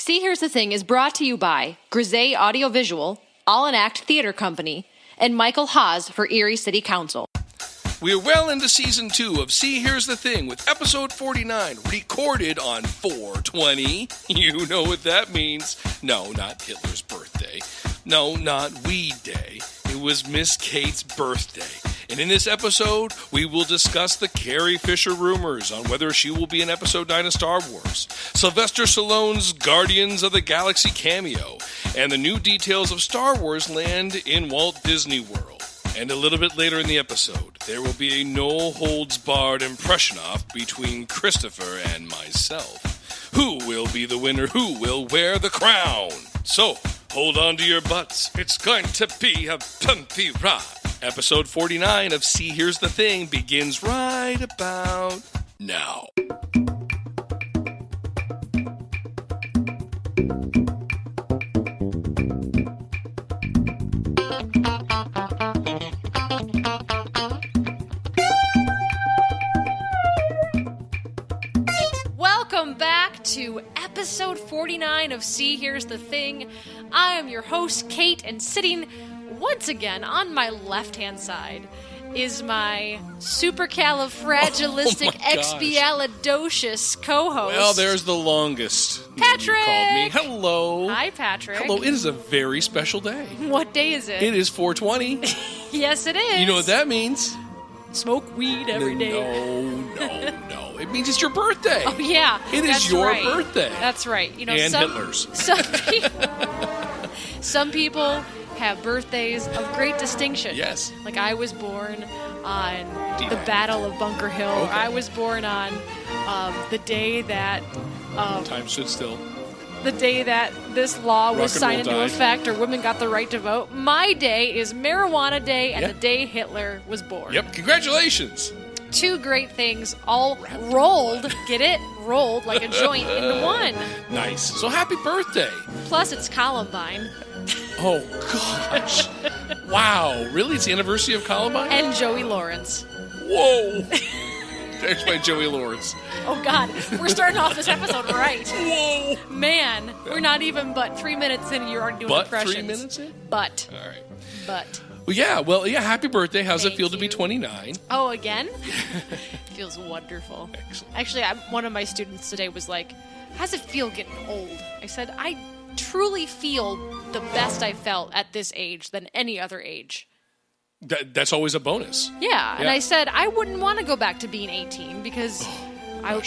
See Here's the Thing is brought to you by Grisey Audiovisual, All in Act Theater Company, and Michael Haas for Erie City Council. We're well into Season 2 of See Here's the Thing with Episode 49, recorded on 4/20. You know what that means. No, not Hitler's birthday. No, not Weed Day. It was Miss Kate's birthday. And in this episode, we will discuss the Carrie Fisher rumors on whether she will be in Episode 9 of Star Wars, Sylvester Stallone's Guardians of the Galaxy cameo, and the new details of Star Wars Land in Walt Disney World. And a little bit later in the episode, there will be a no-holds-barred impression-off between Christopher and myself. Who will be the winner? Who will wear the crown? So, hold on to your butts. It's going to be a bumpy ride. Episode 49 of See Here's the Thing begins right about now. Welcome back to episode 49 of See Here's the Thing. I am your host, Kate, and sitting once again on my left-hand side is my supercalifragilisticexpialidocious co-host. Well, there's the longest Patrick! name you called me. Hello. Hi, Patrick. Hello. It is a very special day. What day is it? It is 4/20. Yes, it is. You know what that means? Smoke weed every day. No. It means it's your birthday. Oh, yeah. It is your birthday. That's right. You know, and Hitler's. Some people have birthdays of great distinction. Yes. Like I was born on the Battle of Bunker Hill. Okay. I was born on the day that... time stood still. The day that this law was signed into died. effect or women got the right to vote. My day is Marijuana Day and the day Hitler was born. Yep. Congratulations. Two great things all rolled, get it? Rolled like a joint into one. Nice. So happy birthday. Plus it's Columbine. Oh, gosh. Wow. Really? It's the anniversary of Columbine? And Joey Lawrence. Whoa. Thanks, my Joey Lawrence. Oh, God. We're starting off this episode right. Whoa. Man, we're not even but 3 minutes in and you're already doing impressions. 3 minutes in? But. All right. But. Well, yeah, happy birthday. How's Thank it feel to be you. 29? Oh, again? Feels wonderful. Excellent. Actually, one of my students today was like, how's it feel getting old? I said, I truly feel the best I felt at this age than any other age. That's always a bonus. Yeah, and I said, I wouldn't want to go back to being 18 because I'm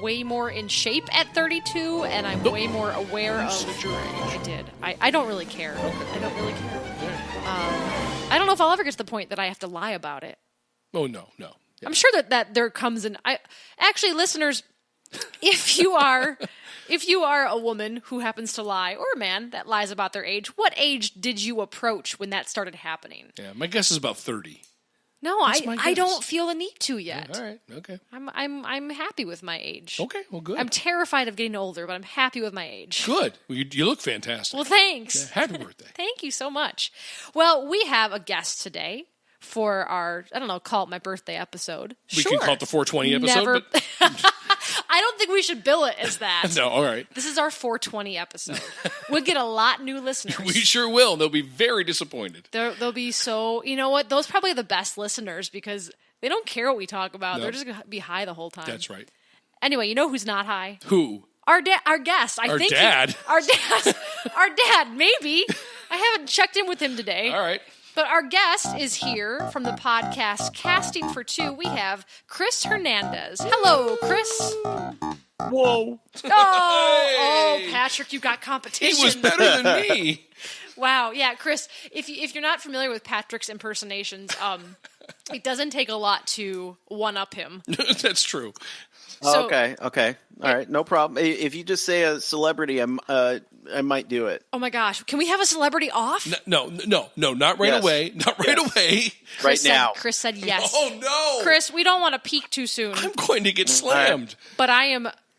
way more in shape at 32, and I'm way more aware of... Said your age. I did. I don't really care. Okay. I don't really care. Yeah. I don't know if I'll ever get to the point that I have to lie about it. Oh, no. Yeah. I'm sure that there comes an... Actually, listeners, if you are a woman who happens to lie, or a man that lies about their age, what age did you approach when that started happening? Yeah, my guess is about 30. No, I don't feel a need to yet. Yeah, all right, okay. I'm happy with my age. Okay, well, good. I'm terrified of getting older, but I'm happy with my age. Good. Well, you look fantastic. Well, thanks. Yeah, happy birthday. Thank you so much. Well, we have a guest today for our, I don't know, call it my birthday episode. We can call it the 420 episode. Never. But... I don't think we should bill it as that. No, all right. This is our 420 episode. We'll get a lot new listeners. We sure will. They'll be very disappointed. They'll be so, you know what? Those probably are the best listeners because they don't care what we talk about. No. They're just going to be high the whole time. That's right. Anyway, you know who's not high? Who? Our guest. Our dad? Our dad, maybe. I haven't checked in with him today. All right. But our guest is here from the podcast Casting for Two. We have Chris Hernandez. Hello, Chris. Whoa. Oh, Patrick, you got competition. He was better than me. Wow. Yeah, Chris, if you're not familiar with Patrick's impersonations, it doesn't take a lot to one-up him. That's true. So, okay. All right, no problem. If you just say a celebrity, I might do it. Oh my gosh, can we have a celebrity off? No, not right Yes. away. Not right away. Right now. Chris said yes. Oh, no. Chris, we don't want to peak too soon. I'm going to get slammed. But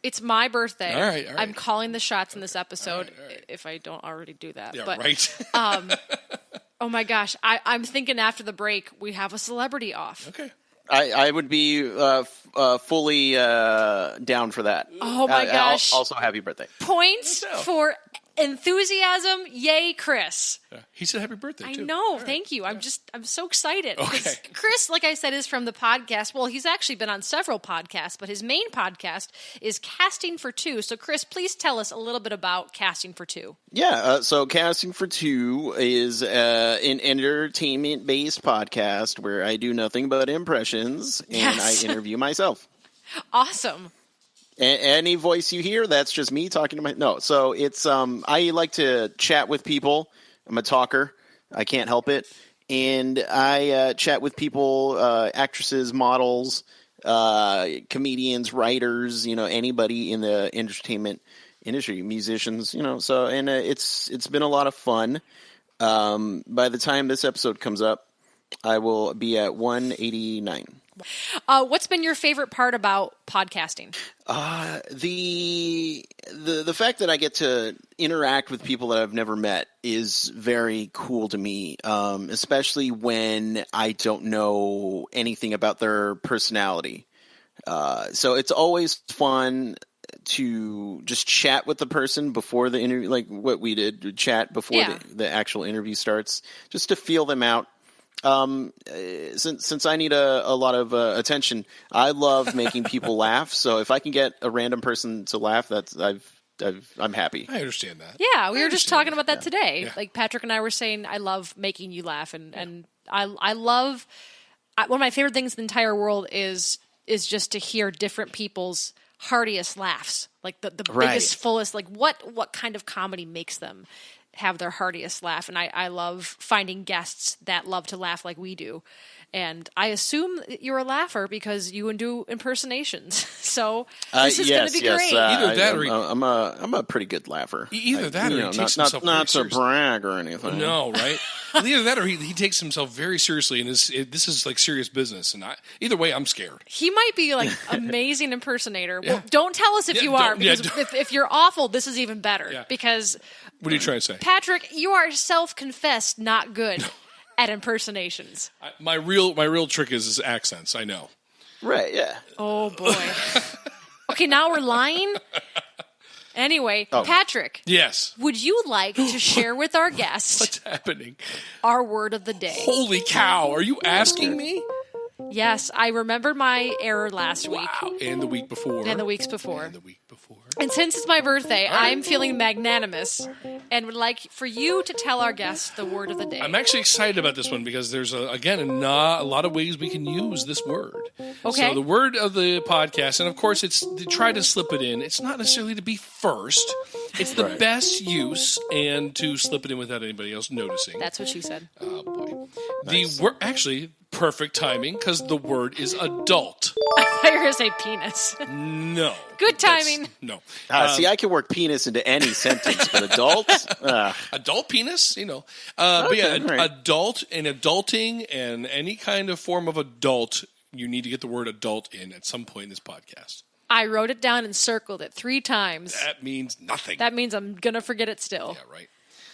it's my birthday. All right. I'm calling the shots in this episode, all right. If I don't already do that. Yeah, but, right. Oh my gosh, I'm thinking after the break we have a celebrity off. Okay. I would be fully down for that. Oh my gosh. Also, happy birthday. Points for enthusiasm. Yay, Chris. He said happy birthday, too. I know. Thank you. I'm so excited. Okay. Chris, like I said, is from the podcast. Well, he's actually been on several podcasts, but his main podcast is Casting for Two. So, Chris, please tell us a little bit about Casting for Two. Yeah, so Casting for Two is an entertainment-based podcast where I do nothing but impressions, and I interview myself. Awesome. Any voice you hear, that's just me talking to no. So it's I like to chat with people. I'm a talker. I can't help it. And I chat with people, actresses, models, comedians, writers, anybody in the entertainment industry, musicians, so, and it's been a lot of fun. By the time this episode comes up, I will be at 189. What's been your favorite part about podcasting? The fact that I get to interact with people that I've never met is very cool to me, especially when I don't know anything about their personality. So it's always fun to just chat with the person before the interview, like what we did, chat before the actual interview starts, just to feel them out. Since I need a lot of attention, I love making people laugh. So if I can get a random person to laugh, I'm happy. I understand that. Yeah, we were just talking about that today. Yeah. Like Patrick and I were saying, I love making you laugh, and I love one of my favorite things in the entire world is just to hear different people's heartiest laughs, like the biggest, fullest. Like what kind of comedy makes them have their heartiest laugh, and I love finding guests that love to laugh like we do. And I assume you're a laugher because you do impersonations. So this is going to be great. Either that, or I'm a pretty good laugher. Either that, or he takes himself not to brag or anything. No, right? Either that, or he takes himself very seriously, and this is like serious business. And either way, I'm scared. He might be like amazing impersonator. Yeah. Well, don't tell us if you are, because if you're awful, this is even better. Yeah. Because what are you trying to say, Patrick? You are self-confessed not good at impersonations. My real trick is accents. I know. Right? Yeah. Oh boy. Okay, now we're lying. Anyway, Patrick. Yes. Would you like to share with our guests what's happening? Our word of the day. Holy cow! Are you asking me? Yes, I remembered my error last week. Wow. And the week before. And the weeks before. And the week before. And since it's my birthday, I'm feeling magnanimous and would like for you to tell our guests the word of the day. I'm actually excited about this one because there's, a lot of ways we can use this word. Okay. So the word of the podcast, and of course it's to try to slip it in. It's not necessarily to be first. It's the best use and to slip it in without anybody else noticing. That's what she said. Oh, boy. Nice. The word, actually, perfect timing because the word is adult. I thought you were going to say penis. No. Good timing. No. See, I can work penis into any sentence, but adult? Adult penis, Okay, but yeah, right. adult and adulting and any kind of form of adult, you need to get the word adult in at some point in this podcast. I wrote it down and circled it 3 times. That means nothing. That means I'm going to forget it still. Yeah, right.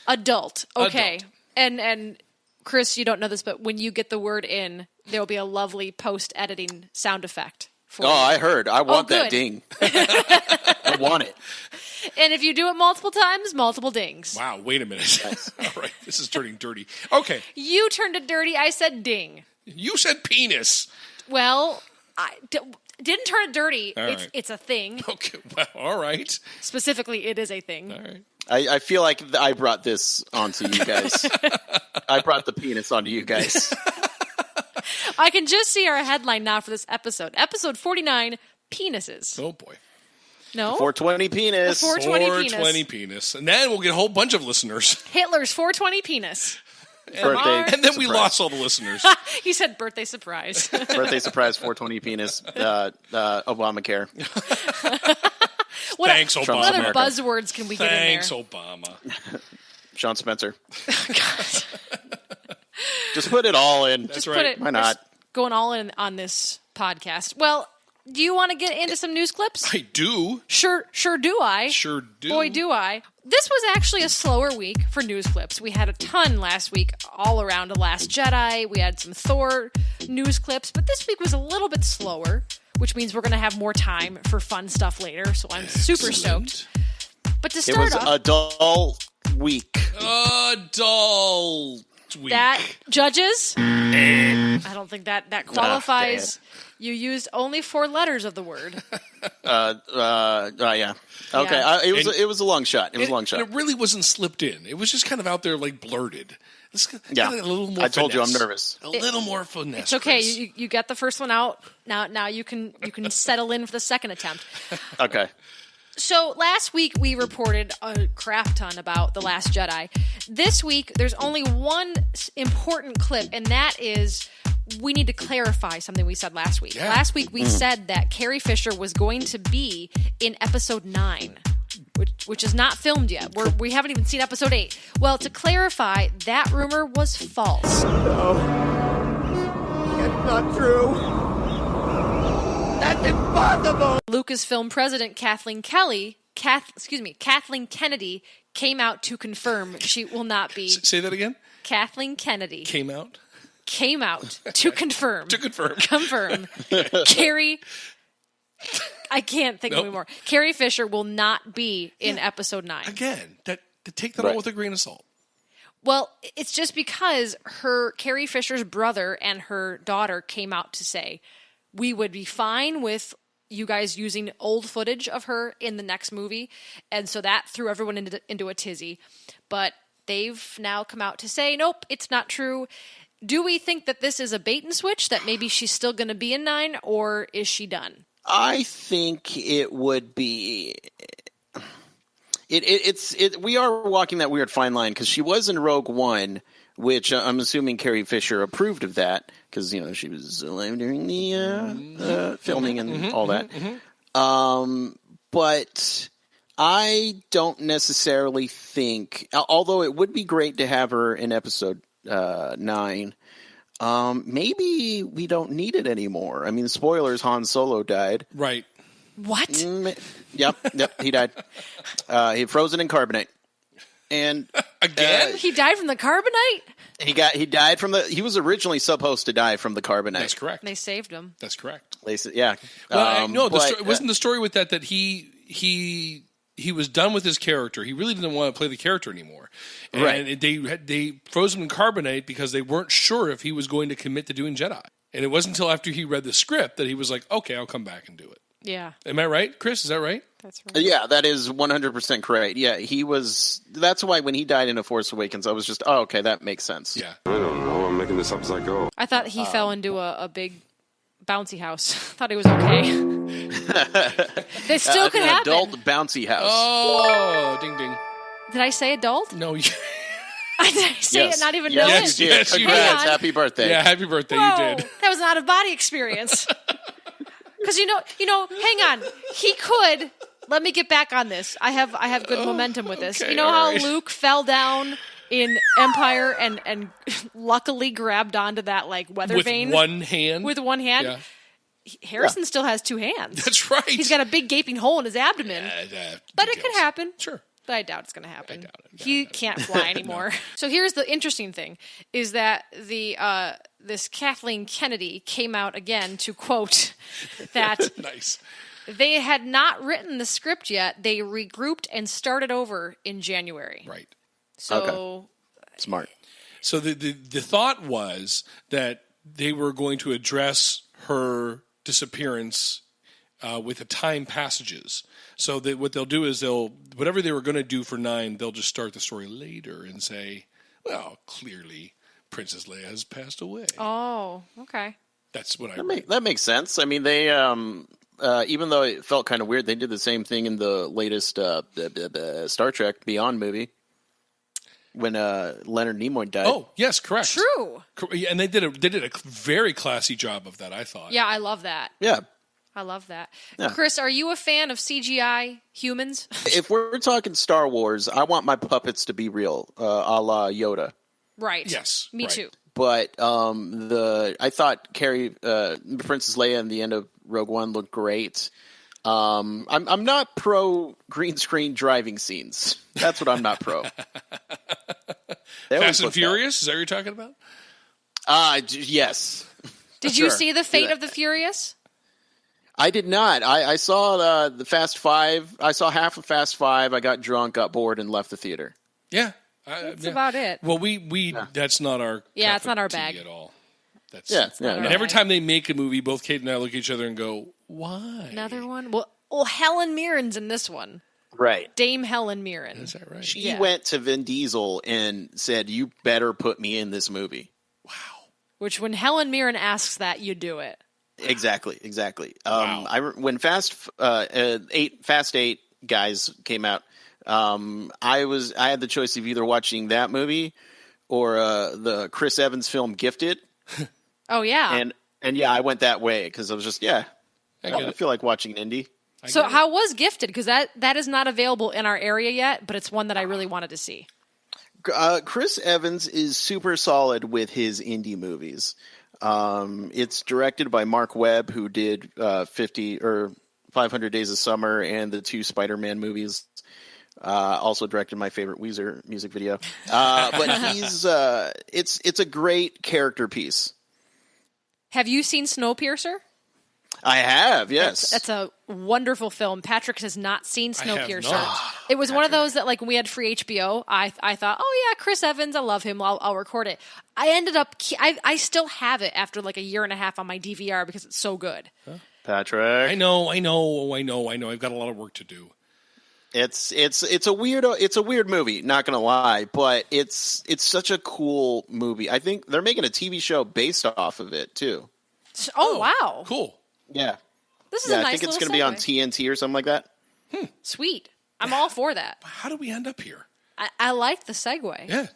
Adult. Okay. Adult. And Chris, you don't know this, but when you get the word in, there will be a lovely post-editing sound effect. I heard. I want that ding. I want it. And if you do it multiple times, multiple dings. Wow, wait a minute. Nice. All right, this is turning dirty. Okay. You turned it dirty. I said ding. You said penis. Well, I didn't turn it dirty. Right. It's a thing. Okay, well, all right. Specifically, it is a thing. All right. I feel like I brought this onto you guys. I brought the penis onto you guys. I can just see our headline now for this episode. Episode 49, penises. Oh, boy. No? 420 penis. 420 penis. And then we'll get a whole bunch of listeners. Hitler's 420 penis. And then we lost all the listeners. He said birthday surprise. Birthday surprise, 420 penis. Obamacare. Thanks, Obama. What other buzzwords can we get in there? Thanks, Obama. Sean Spencer. Just put it all in. That's right. Why not? Going all in on this podcast. Well, do you want to get into some news clips? I do. Sure do I. Sure do. Boy, do I. This was actually a slower week for news clips. We had a ton last week all around The Last Jedi. We had some Thor news clips, but this week was a little bit slower, which means we're going to have more time for fun stuff later, so I'm super stoked. But to start off... It was a dull week. A dull week. That, judges, I don't think that qualifies. You used only 4 letters of the word. Yeah. Okay. Yeah. It was a long shot. It was a long shot. And it really wasn't slipped in. It was just kind of out there, like, blurted. Yeah. A little more I told you I'm finesse. nervous. A little more finesse. It's okay. Chris. You get the first one out. Now you can settle in for the second attempt. Okay. So last week we reported a crap ton about The Last Jedi. This week there's only one important clip, and that is we need to clarify something we said last week. Yeah. Last week we said that Carrie Fisher was going to be in episode 9. Which is not filmed yet. We haven't even seen episode 8. Well, to clarify, that rumor was false. No. It's not true. That's impossible. Lucasfilm president Kathleen Kennedy came out to confirm she will not be. Say that again? Kathleen Kennedy Came out to confirm. Confirm. Carrie... I can't think of any more. Carrie Fisher will not be in episode 9. Again, take that all with a grain of salt. Well, it's just because Carrie Fisher's brother and her daughter came out to say, we would be fine with you guys using old footage of her in the next movie. And so that threw everyone into a tizzy. But they've now come out to say, nope, it's not true. Do we think that this is a bait and switch, that maybe she's still going to be in 9, or is she done? I think it would be. We are walking that weird fine line because she was in Rogue One, which I'm assuming Carrie Fisher approved of that because she was alive during the filming and all that. But I don't necessarily think, although it would be great to have her in episode 9. Maybe we don't need it anymore. I mean, spoilers, Han Solo died. Right. What? Yep, he died. He frozen in carbonite. And again? He died from the carbonite? He was originally supposed to die from the carbonite. That's correct. They saved him. That's correct. Yeah. Well, no, wasn't the story with that he was done with his character. He really didn't want to play the character anymore. And right. They froze him in carbonite because they weren't sure if he was going to commit to doing Jedi. And it wasn't until after he read the script that he was like, okay, I'll come back and do it. Yeah. Am I right, Chris? Is that right? That's right. Yeah, that is 100% correct. Yeah, he was. That's why when he died in A Force Awakens, I was just, oh, okay, that makes sense. Yeah. I don't know. I'm making this up as I go. I thought he fell into a big bouncy house. Thought he was okay. That still could happen. Adult bouncy house. Oh, ding ding. Did I say adult? No. Did I say it not even know yes, it? Yes, you Congrats, did. happy birthday. Yeah, happy birthday. Whoa, You did. That was an out-of-body experience. Because hang on. He could. Let me get back on this. I have good momentum with this. Okay, You know how all right. Luke fell down in Empire and luckily grabbed onto that weather With vane one hand. with one hand? Yeah. Harrison still has 2 hands. That's right. He's got a big gaping hole in his abdomen. But it could details. happen. Sure. But I doubt it's going to happen. I doubt it. He can't fly anymore. So here's the interesting thing: is that this Kathleen Kennedy came out again to quote that Nice. they had not written the script yet. They regrouped and started over in January. Right. So Smart. So the thought was that they were going to address her disappearance with the time passages. So that what they'll do is whatever they were going to do for 9, they'll just start the story later and say, well, clearly Princess Leia has passed away. Oh, okay. That's what I That makes sense. I mean, they even though it felt kind of weird, they did the same thing in the latest Star Trek Beyond movie when Leonard Nimoy died. Oh, yes, correct. True. And they did a very classy job of that, I thought. Yeah, I love that. Yeah. I love that. Yeah. Chris, are you a fan of CGI humans? If we're talking Star Wars, I want my puppets to be real, a la Yoda. Right. Yes. Me right. too. But I thought Princess Leia in the end of Rogue One looked great. I'm not pro green screen driving scenes. That's what I'm not pro. Fast and Furious? Is that what you're talking about? Yes. Did you see the Fate of the Furious? I did not. I saw the Fast Five. I saw half of Fast Five. I got drunk, got bored, and left the theater. Yeah. That's about it. Well, that's not our it's not our bag at all. And every time they make a movie, both Kate and I look at each other and go, why? Another one? Well, Helen Mirren's in this one. Right. Dame Helen Mirren. Is that right? She went to Vin Diesel and said, "You better put me in this movie." Wow. Which, when Helen Mirren asks that, you do it. Exactly. Wow. When Fast 8 guys came out, I had the choice of either watching that movie or the Chris Evans film Gifted. Oh yeah. And I went that way because I was just I feel like watching an indie. So how was Gifted? Because that is not available in our area yet, but it's one that I really wanted to see. Chris Evans is super solid with his indie movies. It's directed by Mark Webb, who did 50 or 500 Days of Summer and the 2 Spider-Man movies. Also directed my favorite Weezer music video. But he's it's a great character piece. Have you seen Snowpiercer? I have, yes. That's a wonderful film. Patrick has not seen Snowpiercer. not. It was one of those that, like, when we had free HBO, I thought, oh yeah, Chris Evans, I love him. I'll record it. I ended up, I still have it after like a year and a half on my DVR because it's so good. Patrick, I know. I've got a lot of work to do. It's a weird movie, not gonna lie, but it's such a cool movie. I think they're making a TV show based off of it too. Oh wow, cool. Yeah. This is a nice I think it's little going to be on segue. TNT or something like that. Sweet. I'm all for that. How do we end up here? I like the segue. Yeah.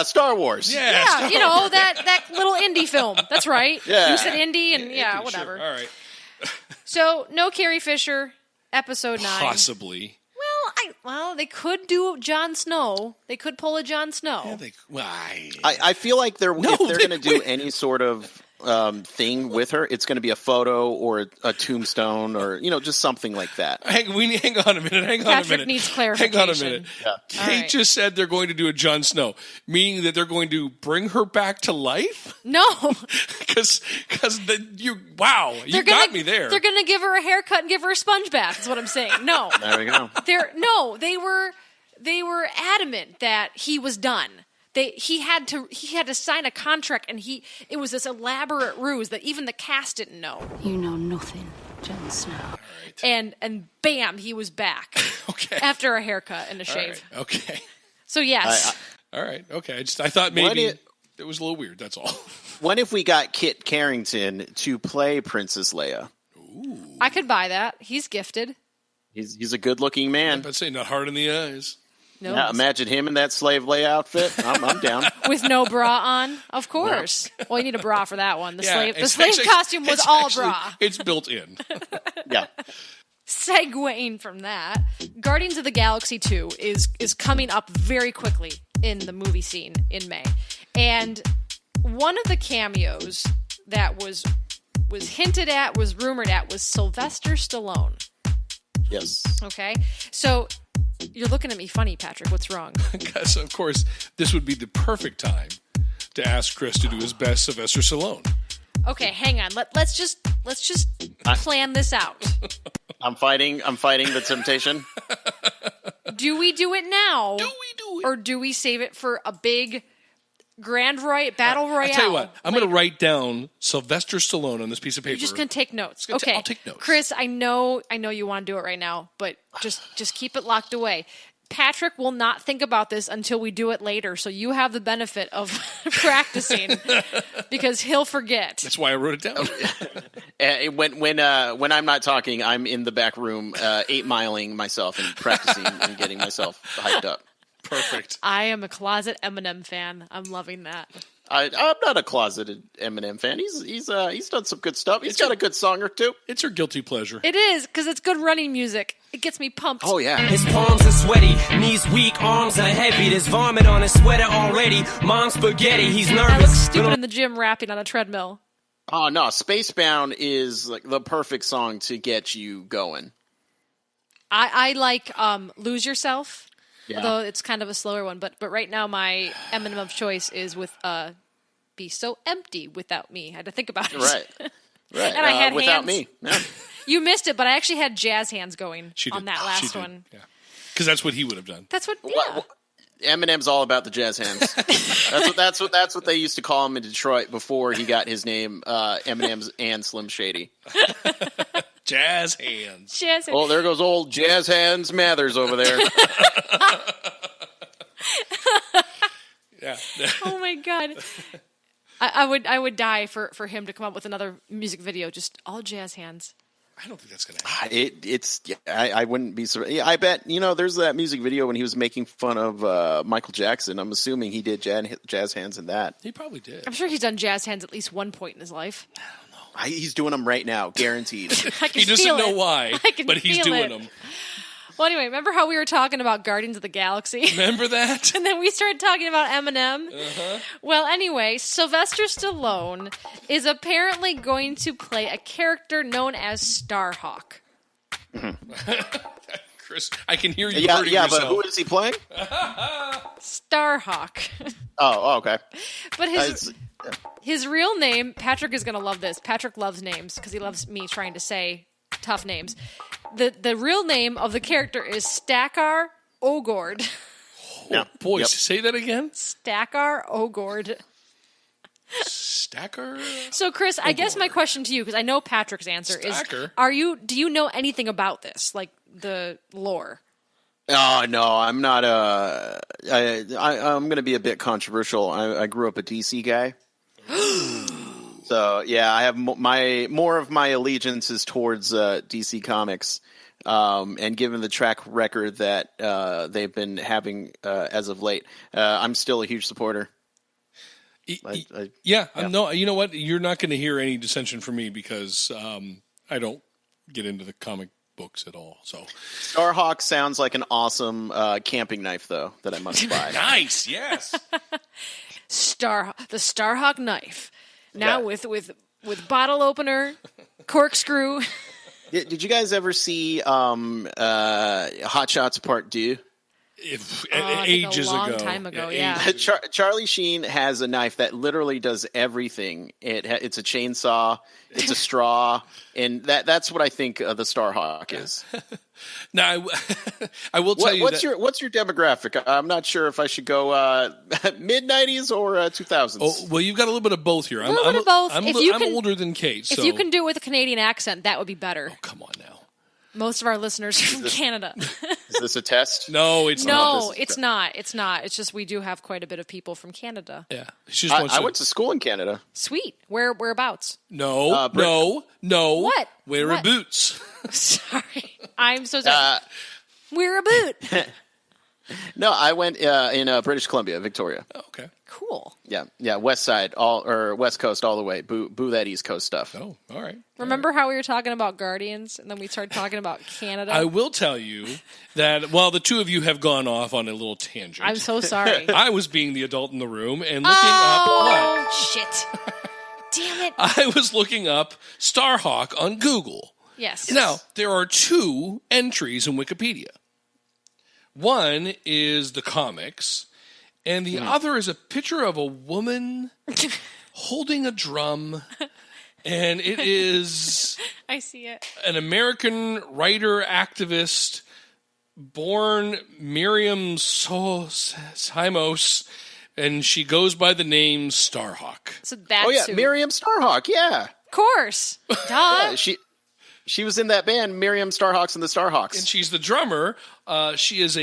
Star Wars. Yeah, Yeah, you know, that little indie film. That's right. Yeah. You said indie and whatever. Sure. All right. So, no Carrie Fisher, episode 9. Possibly. Well, they could do Jon Snow. They could pull a Jon Snow. I feel like if they're going to do any sort of thing with her, it's going to be a photo or a tombstone or just something like that. Hang on a minute. Patrick needs clarification. Hang on a minute. Yeah. Kate just said they're going to do a Jon Snow, meaning that they're going to bring her back to life. No, because you got me there. They're going to give her a haircut and give her a sponge bath. Is what I'm saying. No, There we go. They were adamant that he was done. He had to sign a contract, and it was this elaborate ruse that even the cast didn't know. You know nothing, Jon Snow. Right. And bam, he was back. Okay. After a haircut and a shave. Right. Okay. So yes. All right. Okay. I thought maybe it was a little weird. That's all. What if we got Kit Harington to play Princess Leia? Ooh. I could buy that. He's gifted. He's a good-looking man. I'd say not hard in the eyes. No, Yeah, imagine him in that slave Leia outfit. I'm down. with no bra on, of course. Well, you need a bra for that one. The slave actually, costume was all bra. It's built in. Yeah. Segueing from that, Guardians of the Galaxy 2 is coming up very quickly in the movie scene in May. And one of the cameos that was hinted at, was rumored at, was Sylvester Stallone. Yes. Okay? So you're looking at me funny, Patrick. What's wrong? Because, of course, this would be the perfect time to ask Chris to do his best Sylvester Stallone. Okay, hang on. Let's just plan this out. I'm fighting the temptation. Do we do it now? Do we do it? Or do we save it for a big Battle Royale? I'll tell you what. I'm going to write down Sylvester Stallone on this piece of paper. You're just going to take notes. I'll Okay. take notes. Chris, I know you want to do it right now, but just keep it locked away. Patrick will not think about this until we do it later, so you have the benefit of practicing because he'll forget. That's why I wrote it down. When I'm not talking, I'm in the back room 8-miling myself and practicing and getting myself hyped up. Perfect. I am a closet Eminem fan. I'm loving that. I'm not a closeted Eminem fan. He's done some good stuff. He's got a good song or two. It's her guilty pleasure. It is, because it's good running music. It gets me pumped. Oh yeah. His palms are sweaty, knees weak, arms are heavy. There's vomit on his sweater already. Mom's spaghetti, he's I look nervous. stupid in the gym rapping on a treadmill. Oh no, Spacebound is like the perfect song to get you going. I like Lose Yourself, Yeah. although it's kind of a slower one. But right now my Eminem of choice is with Be So Empty Without Me. I had to think about it. Right. Right. And I had without hands. me. Yeah. You missed it, but I actually had jazz hands going She did. on that She last did. one. Yeah. Because that's what he would have done. That's what. Yeah. What- Eminem's all about the jazz hands. that's what they used to call him in Detroit before he got his name, Eminem's and Slim Shady. Jazz hands. Jazz hands. Oh, there goes old Jazz Hands Mathers over there. Yeah. Oh my god. I would die for him to come up with another music video, just all jazz hands. I don't think that's going to happen. I wouldn't be surprised. I bet, there's that music video when he was making fun of Michael Jackson. I'm assuming he did jazz hands in that. He probably did. I'm sure he's done jazz hands at least one point in his life. He's doing them right now, guaranteed. I can He doesn't feel know it. why, I can but he's feel doing it. them. Well, anyway, remember how we were talking about Guardians of the Galaxy? Remember that? And then we started talking about Eminem. Uh-huh. Well, anyway, Sylvester Stallone is apparently going to play a character known as Starhawk. Chris, I can hear you Yeah, hurting yeah, yourself. but who is he playing? Starhawk. Oh, okay. But It's- his real name, Patrick is going to love this. Patrick loves names because he loves me trying to say tough names. The real name of the character is Stackar Ogord. yeah. Boy, Yep. say that again. Stackar Ogord. Stacker? So, Chris, I guess my question to you, because I know Patrick's answer Stacker? is: do you know anything about this, like the lore? Oh no, I'm not. I'm going to be a bit controversial. I grew up a DC guy, so yeah, I have more of my allegiances towards DC Comics, and given the track record that they've been having as of late, I'm still a huge supporter. Yeah. No, you know what? You're not going to hear any dissension from me because I don't get into the comic books at all. So Starhawk sounds like an awesome camping knife, though, that I must buy. nice, yes. The Starhawk knife. Now Yeah. with bottle opener, corkscrew. Did you guys ever see Hot Shots Part 2? I think Ages a long ago. time ago, ages yeah. Charlie Sheen has a knife that literally does everything. It's a chainsaw, it's a straw, and that's what I think the Starhawk is. Now, I will tell you What's that, your demographic? I'm not sure if I should go mid 90s or 2000s. Oh, well, you've got a little bit of both here. A little bit of both. I'm If you can- older than Kate. If So. you can do it with a Canadian accent, that would be better. Oh, come on now. Most of our listeners are from Canada. Is this a test? No, it's not. No, it's not. It's not. It's just we do have quite a bit of people from Canada. Yeah. She just wants I to- went to school in Canada. Sweet. Whereabouts? No, Brit- no. What? Wear What? boots. Sorry. I'm so sorry. We're a boot. No, I went in British Columbia, Victoria. Okay. Cool. Yeah, West Side, or West Coast, all the way. Boo that East Coast stuff. Oh, all right. Remember how we were talking about Guardians and then we started talking about Canada? I will tell you that while the two of you have gone off on a little tangent, I'm so sorry. I was being the adult in the room and looking up what? Oh, shit. Damn it. I was looking up Starhawk on Google. Yes. Now, there are two entries in Wikipedia. One is the comics, and the other is a picture of a woman holding a drum, and it is I see it. an American writer activist born Miriam Simos, and she goes by the name Starhawk. So that's Oh yeah, who. Miriam Starhawk. Yeah, Of course. Duh. she was in that band, Miriam Starhawks and the Starhawks. And she's the drummer. She is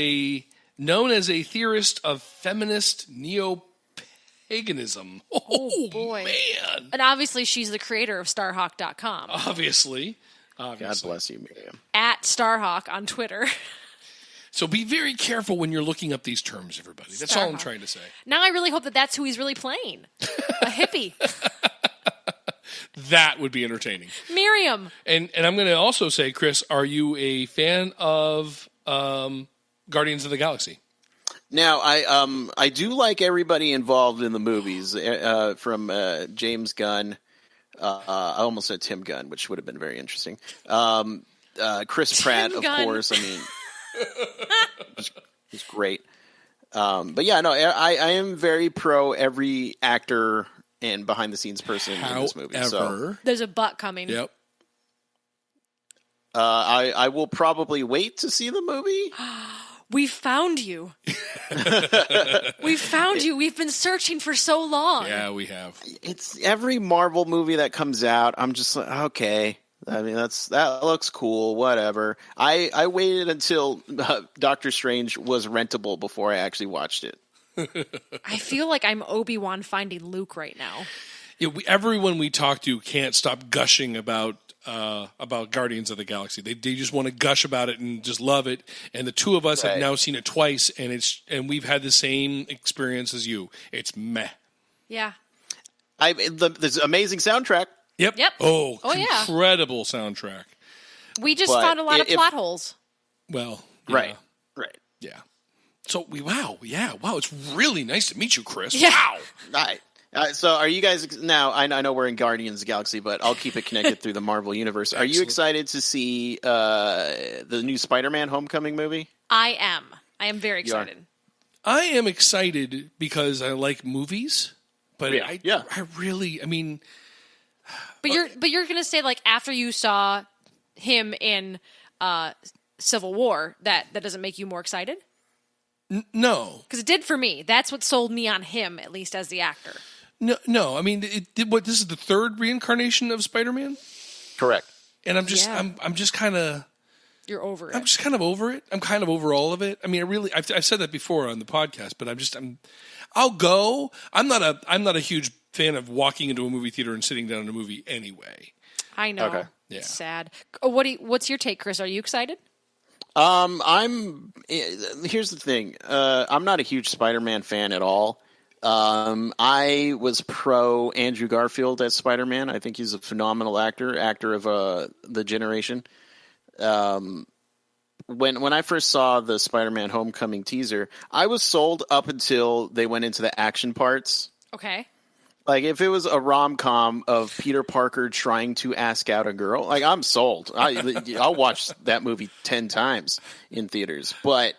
known as a theorist of feminist neo-paganism. Oh, boy. man. And obviously she's the creator of Starhawk.com. Obviously. God bless you, Miriam. At Starhawk on Twitter. So be very careful when you're looking up these terms, everybody. That's all I'm Starhawk. trying to say. Now I really hope that that's who he's really playing. A hippie. That would be entertaining. Miriam. And I'm going to also say, Chris, are you a fan of Guardians of the Galaxy? Now, I do like everybody involved in the movies, from James Gunn I almost said Tim Gunn, which would have been very interesting. Chris Pratt, of course. I mean, he's great. But yeah, no, I am very pro every actor and behind the scenes person in this movie. So there's a butt coming. Yep. I will probably wait to see the movie. We found you. We found you. We've been searching for so long. Yeah, we have. It's every Marvel movie that comes out. I'm just like, okay. I mean, that looks cool. Whatever. I waited until Doctor Strange was rentable before I actually watched it. I feel like I'm Obi-Wan finding Luke right now. Yeah, everyone we talk to can't stop gushing about Guardians of the Galaxy. They just want to gush about it and just love it. And the two of us have now seen it twice, and we've had the same experience as you. It's meh. Yeah. There's an amazing soundtrack. Yep. Oh yeah. Incredible soundtrack. We just found a lot of plot holes. Well, yeah. Right. Yeah. So wow. It's really nice to meet you, Chris. Yeah. Wow. All right. So are you guys now? I know we're in Guardians of the Galaxy, but I'll keep it connected through the Marvel universe. Are you excited to see the new Spider-Man Homecoming movie? I am very excited. I am excited because I like movies, but I mean. But you're gonna say, like, after you saw him in Civil War, that doesn't make you more excited? No, because it did for me. That's what sold me on him, at least as the actor. No. I mean, this is the third reincarnation of Spider-Man? Correct. And I'm just kind of... You're over it. I'm just kind of over it. I'm kind of over all of it. I mean, I've said that before on the podcast, but I'll go. I'm not a huge fan of walking into a movie theater and sitting down in a movie anyway. I know. Okay. Yeah. It's sad. What's your take, Chris? Are you excited? Here's the thing. I'm not a huge Spider-Man fan at all. I was pro Andrew Garfield as Spider-Man. I think he's a phenomenal actor of the generation. When I first saw the Spider-Man Homecoming teaser, I was sold up until they went into the action parts. Okay. Like, if it was a rom-com of Peter Parker trying to ask out a girl, like, I'm sold. I'll watch that movie 10 times in theaters. But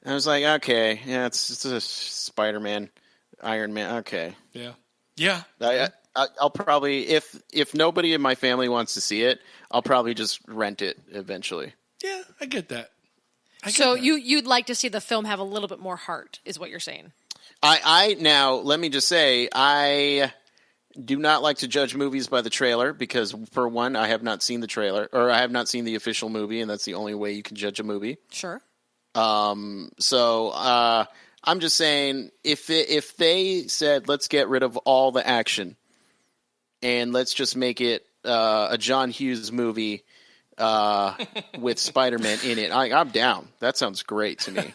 I was like, okay, yeah, it's a Spider-Man, Iron Man, okay. Yeah. I'll probably, if nobody in my family wants to see it, I'll probably just rent it eventually. Yeah, I get that. You'd like to see the film have a little bit more heart, is what you're saying. Now, let me just say, I do not like to judge movies by the trailer because, for one, I have not seen the trailer, or I have not seen the official movie, and that's the only way you can judge a movie. Sure. So I'm just saying, if they said, let's get rid of all the action and let's just make it a John Hughes movie with Spider-Man in it, I'm down. That sounds great to me.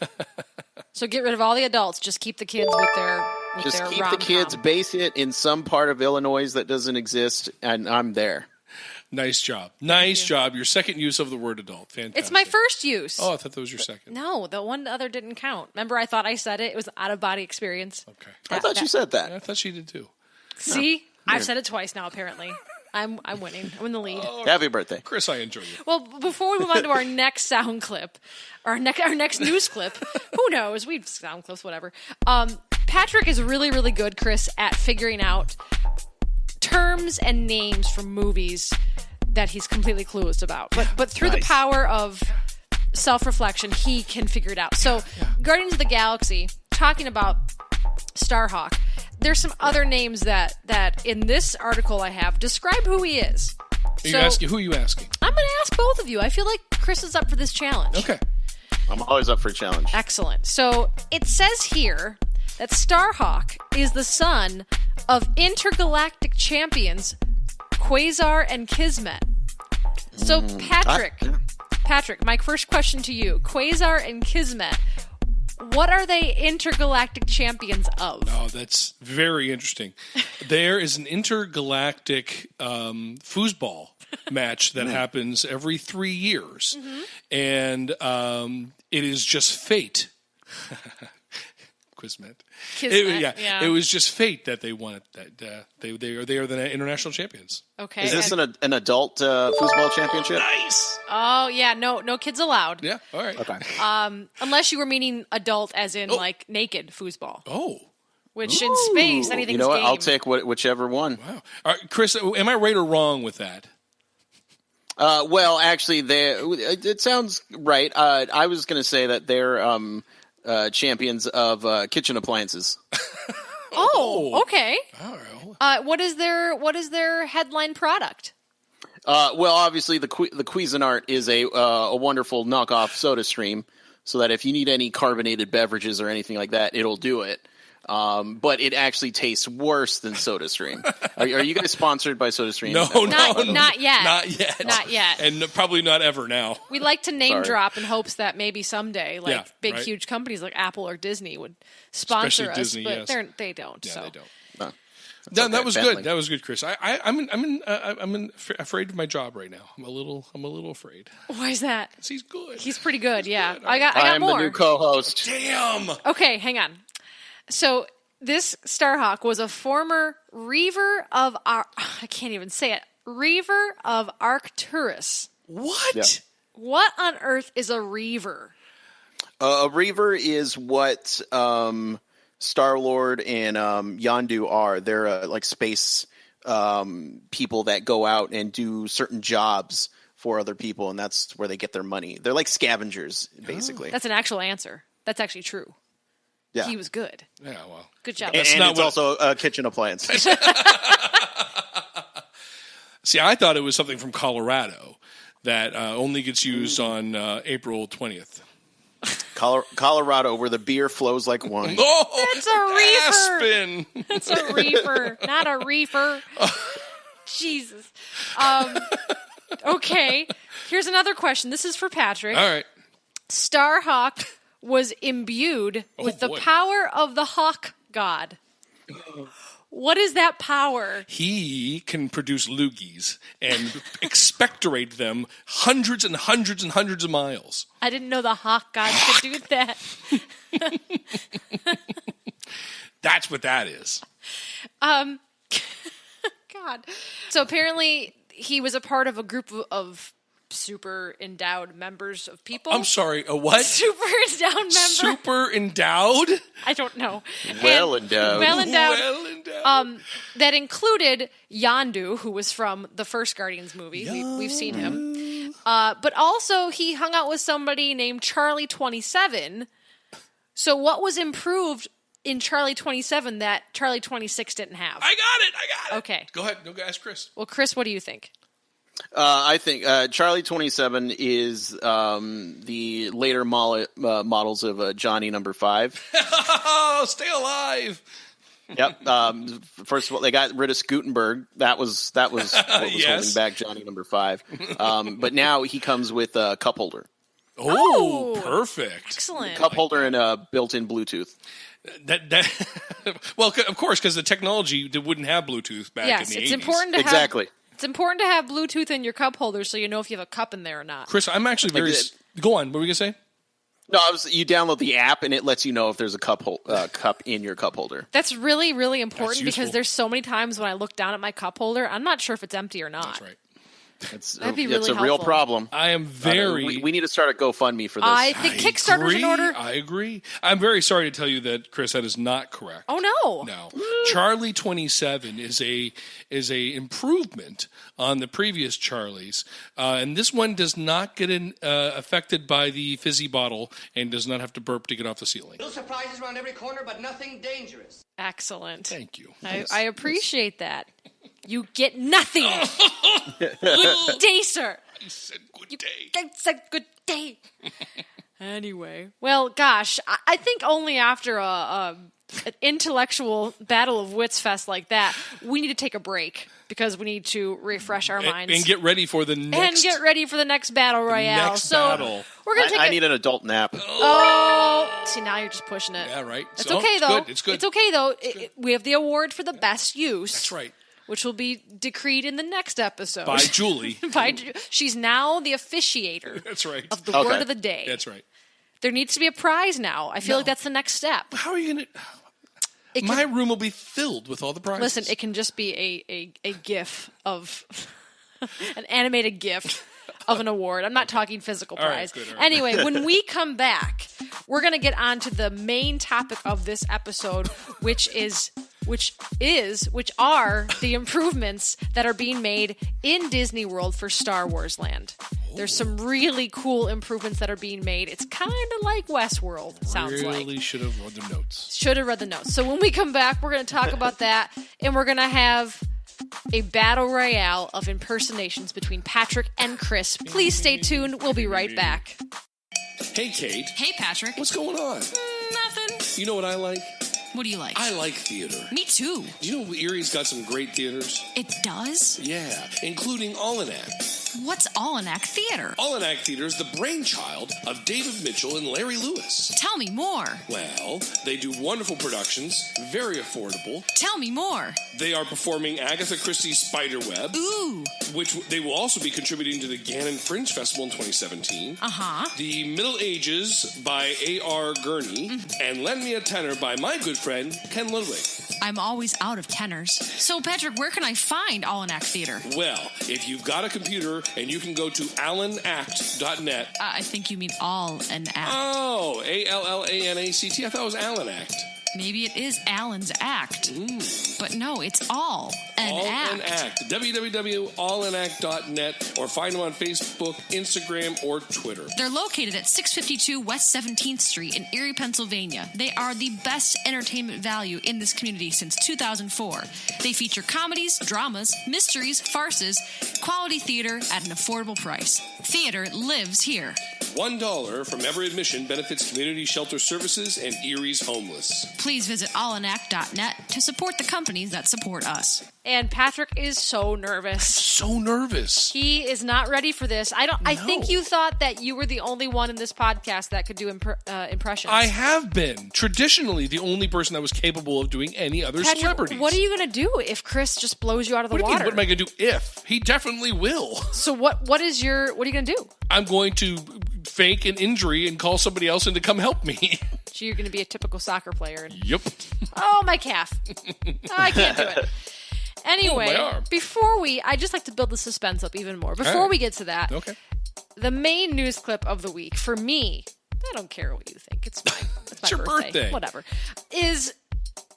So get rid of all the adults. Just keep the kids with their Just keep rom-com. the kids, base it in some part of Illinois that doesn't exist, and I'm there. Nice job. Nice job. Your second use of the word adult. Fantastic. It's my first use. Oh, I thought that was your second. No, the other didn't count. Remember, I thought I said it. It was an out-of-body experience. Okay. I thought you said that. I thought she did too. See? I've said it twice now, apparently. I'm winning. I'm in the lead. Oh, happy birthday. Chris, I enjoy you. Well, before we move on to our next sound clip, our next news clip, who knows? We've sound clips, whatever. Patrick is really, really good, Chris, at figuring out terms and names from movies that he's completely clueless about. But through the power of self-reflection, he can figure it out. So, Guardians of the Galaxy, talking about Starhawk, there's some other names that in this article I have describe who he is. Who are you asking? I'm going to ask both of you. I feel like Chris is up for this challenge. Okay. I'm always up for a challenge. Excellent. So it says here that Starhawk is the son of intergalactic champions Quasar and Kismet. So Patrick, my first question to you, Quasar and Kismet, what are they intergalactic champions of? Oh, that's very interesting. There is an intergalactic foosball match that happens every 3 years. Mm-hmm. And it is just fate. Kismet. Kismet, yeah. It was just fate that they won it. That they are the international champions. Okay. Is this an adult foosball championship? Nice. Oh yeah, no kids allowed. Yeah. All right. Okay. Unless you were meaning adult, as in like naked foosball. Oh. Which in space, anything's You know what? game. I'll take whichever one. Wow. All right, Chris, am I right or wrong with that? Well, actually, it sounds right. I was going to say that they're champions of kitchen appliances. Oh, okay. All right. What is their headline product? Well, obviously, the Cuisinart is a wonderful knockoff soda stream, so that if you need any carbonated beverages or anything like that, it'll do it. But it actually tastes worse than SodaStream. Are you guys sponsored by SodaStream? No, Not yet. Not yet. Not yet. And probably not ever now. We like to name Sorry. drop in hopes that maybe someday, like Yeah, big, right. huge companies like Apple or Disney would sponsor Especially us, Disney, but yes. they don't. Yeah, so they don't. No. No, okay, that was Bentley. good. That was good, Chris. I'm afraid of my job right now. I'm a little afraid. why is that? He's good. He's pretty good. Yeah, good. I got I'm more. the new co-host. Damn. Okay, hang on. So this Starhawk was a former Reaver of I can't even say it. Reaver of Arcturus. What? Yeah. What on earth is a Reaver? A Reaver is what Star-Lord and Yondu are. They're like space people that go out and do certain jobs for other people, and that's where they get their money. They're like scavengers, basically. That's an actual answer. That's actually true. Yeah. He was good. Yeah, well. Good job. And not it's what- also a kitchen appliance. See, I thought it was something from Colorado that only gets used on April 20th. Colorado, where the beer flows like wine. Oh, It's a reefer. Aspen. It's a reefer, not a reefer. Jesus. Okay. Here's another question. This is for Patrick. All right. Starhawk was imbued with the boy. power of the hawk god. What is that power? He can produce loogies and expectorate them hundreds and hundreds and hundreds of miles. I didn't know the hawk god could do that. That's what that is. God. So apparently he was a part of a group of super endowed members of people. I'm sorry, a what? Super endowed member. Super endowed? I don't know. Well And- endowed. Well endowed. Well endowed. That included Yondu, who was from the first Guardians movie. We've seen him. But also he hung out with somebody named Charlie 27. So what was improved in Charlie 27 that Charlie 26 didn't have? I got it. Okay. Go ahead. No, ask Chris. Well, Chris, what do you think? I think Charlie 27 is the later models of Johnny number 5. Oh, stay alive. Yep. First of all, they got rid of Gutenberg. That was what was Yes. holding back Johnny number 5. But now he comes with a cup holder. Oh, Oh, perfect. Excellent. Cup holder and a built-in Bluetooth. That well, of course, because the technology wouldn't have Bluetooth back in Yes, the 80s. it's important to have. Exactly. It's important to have Bluetooth in your cup holder so you know if you have a cup in there or not. Chris, I'm actually very... Go on. What were you going to say? No, you download the app and it lets you know if there's a cup in your cup holder. That's really, really important That's because useful. there's so many times when I look down at my cup holder, I'm not sure if it's empty or not. That's right. That'd be It's really a real helpful. problem. I am very... We need to start a GoFundMe for this. I think Kickstarter's in order. I agree. I'm very sorry to tell you that, Chris, that is not correct. Oh no! No. Charlie 27 is a improvement on the previous Charlies, and this one does not get affected by the fizzy bottle and does not have to burp to get off the ceiling. Little surprises around every corner, but nothing dangerous. Excellent. Thank you. I appreciate that. You get nothing. Good day, sir. I said good day. I said good day. Anyway, well, gosh, I think only after an intellectual battle of wits fest like that, we need to take a break because we need to refresh our minds And get ready for the next... and get ready for the next battle royale. next so battle. we're gonna take. I need an adult nap. See, now you're just pushing it. Yeah, right. It's So, okay though. It's good. It's okay though. We have the award for the best use. That's right. Which will be decreed in the next episode. By Julie. She's now the officiator That's right. of the Okay. word of the day. That's right. There needs to be a prize now. I feel like that's the next step. How are you going to... My room will be filled with all the prizes. Listen, it can just be a GIF of... an animated GIF of an award. I'm not talking physical prize. All right. Anyway, when we come back, we're going to get on to the main topic of this episode, which are the improvements that are being made in Disney World for Star Wars Land. There's some really cool improvements that are being made. It's kind of like Westworld, sounds like. Really should have read the notes. Should have read the notes. So when we come back, we're going to talk about that, and we're going to have a battle royale of impersonations between Patrick and Chris. Please stay tuned. We'll be right back. Hey, Kate. Hey, Patrick. What's going on? Nothing. You know what I like? What do you like? I like theater. Me too. Do you know Erie's got some great theaters? It does? Yeah, including All-In-Act. What's All-In-Act Theater? All-In-Act Theater is the brainchild of David Mitchell and Larry Lewis. Tell me more. Well, they do wonderful productions, very affordable. Tell me more. They are performing Agatha Christie's Spiderweb. Ooh. Which they will also be contributing to the Gannon Fringe Festival in 2017. Uh-huh. The Middle Ages by A.R. Gurney. And Lend Me a Tenor by my good friend, Ken Ludwig. I'm always out of tenors. So, Patrick, where can I find All-In-Act Theater? Well, if you've got a computer and you can go to allanact.net. I think you mean All an Act. Oh, A-L-L-A-N-A-C-T. I thought it was Allanact. Maybe it is Alan's Act. But no, it's All an Act. www.allanact.net or find them on Facebook, Instagram, or Twitter. They're located at 652 West 17th Street in Erie, Pennsylvania. They are the best entertainment value in this community since 2004. They feature comedies, dramas, mysteries, farces, quality theater at an affordable price. Theater lives here. $1 from every admission benefits community shelter services and Erie's homeless. Please visit allanact.net to support the companies that support us. And Patrick is so nervous. So nervous. He is not ready for this. I think you thought that you were the only one in this podcast that could do impressions. I have been traditionally the only person that was capable of doing any other Patrick, celebrities. what are you going to do if Chris just blows you out of the What do you water? mean, what am I going to do if? He definitely will. So what are you going to do? I'm going to fake an injury and call somebody else in to come help me. So you're going to be a typical soccer player. Yep. Oh, my calf. I can't do it. Anyway, my arm. I just like to build the suspense up even more. Before we get to that, Okay. the main news clip of the week, for me, I don't care what you think. It's fine. It's your birthday. Whatever. Is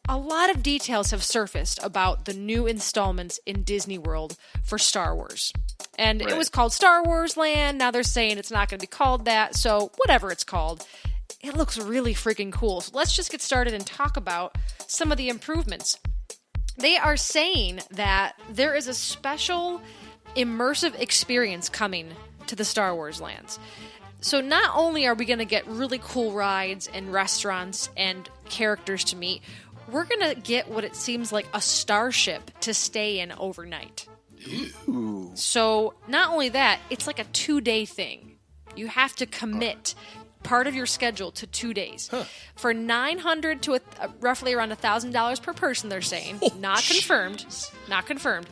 a lot of details have surfaced about the new installments in Disney World for Star Wars. And it was called Star Wars Land. Now they're saying it's not going to be called that. So whatever it's called, it looks really freaking cool. So let's just get started and talk about some of the improvements. They are saying that there is a special immersive experience coming to the Star Wars lands. So not only are we going to get really cool rides and restaurants and characters to meet, we're going to get what it seems like a starship to stay in overnight. Ooh. So not only that, it's like a 2-day thing. You have to commit part of your schedule to 2 days. For $900 to roughly around $1,000 per person, they're saying. Not confirmed. Not confirmed.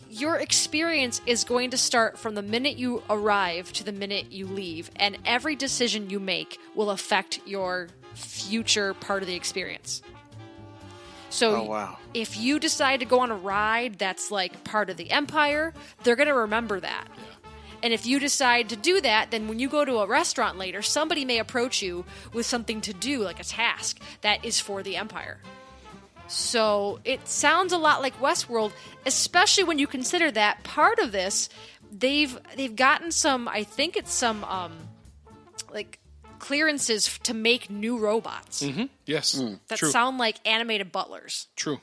Your experience is going to start from the minute you arrive to the minute you leave, and every decision you make will affect your future part of the experience. So if you decide to go on a ride that's like part of the Empire, they're going to remember that. Yeah. And if you decide to do that, then when you go to a restaurant later, somebody may approach you with something to do, like a task, that is for the Empire. So it sounds a lot like Westworld, especially when you consider that part of this, they've gotten some, I think it's some, like, clearances to make new robots. Mm-hmm. Yes. That True. sound like animated butlers. True.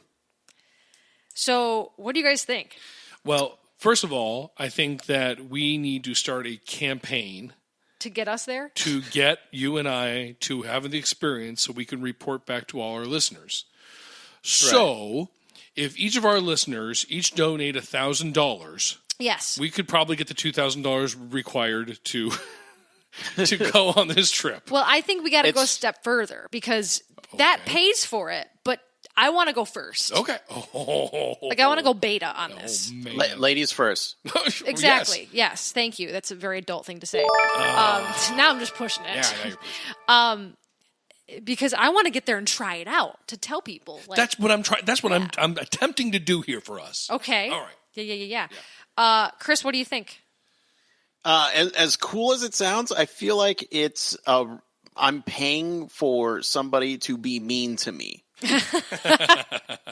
So what do you guys think? Well, first of all, I think that we need to start a campaign to get us there? To get you and I to have the experience so we can report back to all our listeners. So, if each of our listeners each donate $1,000, yes, we could probably get the $2,000 required to go on this trip. Well, I think we got to go a step further because that pays for it, but I want to go first. Okay. Like, I want to go beta on this. Man. Ladies first. Exactly. Yes. Thank you. That's a very adult thing to say. Now I'm just pushing it. Yeah, now you're pushing. Because I want to get there and try it out to tell people. Like, That's what I'm trying. That's what I'm attempting to do here for us. Okay. All right. Yeah. Chris, what do you think? As cool as it sounds, I feel like it's I'm paying for somebody to be mean to me.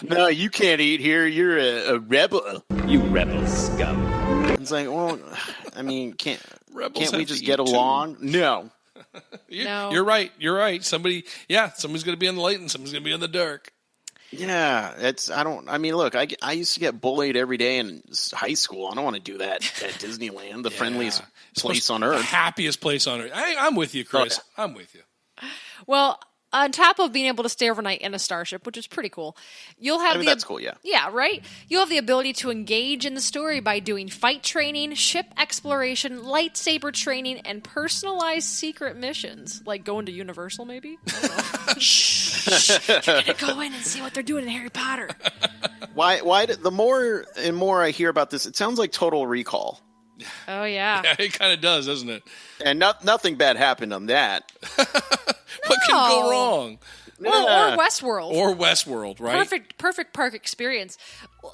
No, you can't eat here. You're a rebel. You rebel scum. It's like, well, I mean, can't Rebels we have just to get eat, along? No. No. You're right. You're right. Somebody's going to be in the light and somebody's going to be in the dark. Yeah, look, I used to get bullied every day in high school. I don't want to do that at Disneyland, the friendliest place on earth. The happiest place on earth. I'm with you, Chris. Oh, yeah. I'm with you. Well, on top of being able to stay overnight in a starship, which is pretty cool, you'll have that's cool, yeah. Yeah, right? You'll have the ability to engage in the story by doing fight training, ship exploration, lightsaber training, and personalized secret missions. Like going to Universal, maybe? I don't know. Shh. You're going to go in and see what they're doing in Harry Potter. Why the more and more I hear about this, it sounds like Total Recall. Oh, yeah. Yeah, it kind of does, doesn't it? And nothing bad happened on that. What can go wrong? Or Westworld. Or Westworld, right? Perfect park experience.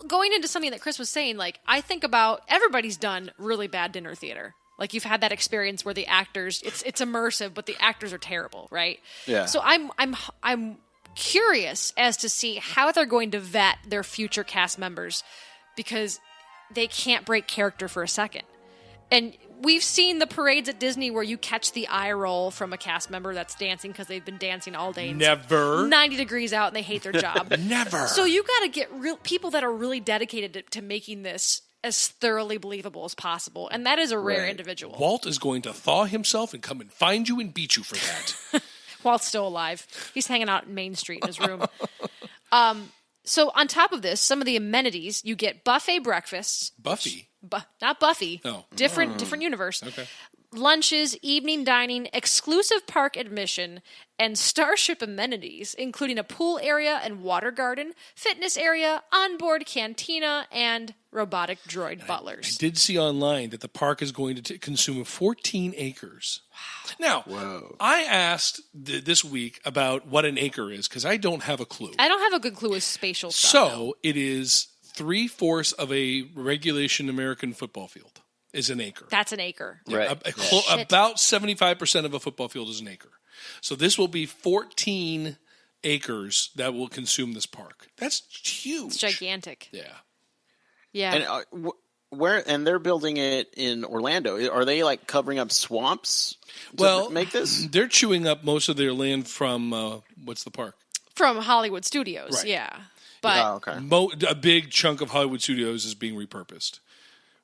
Going into something that Chris was saying, like, I think about everybody's done really bad dinner theater. Like, you've had that experience where the actors, it's immersive, but the actors are terrible, right? Yeah. So I'm curious as to see how they're going to vet their future cast members, because they can't break character for a second. And we've seen the parades at Disney where you catch the eye roll from a cast member that's dancing because they've been dancing all day. Never. 90 degrees out and they hate their job. Never. So you got to get real people that are really dedicated to making this as thoroughly believable as possible. And that is a rare individual. Walt is going to thaw himself and come and find you and beat you for that. Walt's still alive. He's hanging out in Main Street in his room. So on top of this, some of the amenities, you get buffet breakfasts. Buffy? Not Buffy. Oh. Different universe. Okay. Lunches, evening dining, exclusive park admission, and starship amenities, including a pool area and water garden, fitness area, onboard cantina, and robotic droid butlers. I did see online that the park is going to consume 14 acres. Wow. Now, I asked this week about what an acre is because I don't have a clue. I don't have a good clue with spatial stuff. So it is 3/4 of a regulation American football field is an acre. That's an acre. Right. About 75% of a football field is an acre. So this will be 14 acres that will consume this park. That's huge. It's gigantic. Yeah. Yeah. And and they're building it in Orlando. Are they like covering up swamps to make this? They're chewing up most of their land from what's the park? From Hollywood Studios, Right. yeah. But A big chunk of Hollywood Studios is being repurposed,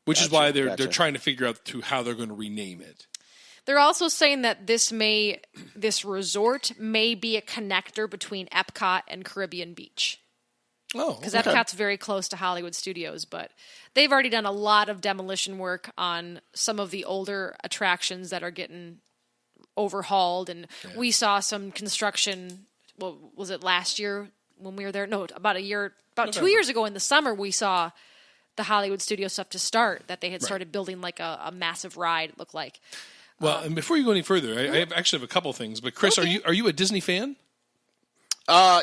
which is why they're trying to figure out how they're going to rename it. they're also saying that this resort may be a connector between Epcot and Caribbean Beach. Oh, because Epcot's very close to Hollywood Studios, but they've already done a lot of demolition work on some of the older attractions that are getting overhauled, and we saw some construction. Well, was it last year when we were there? No, about 2 years ago in the summer, we saw the Hollywood Studio stuff to start, that they had started building like a massive ride, it looked like. Well, and before you go any further, I actually have a couple things. But Chris, are you a Disney fan?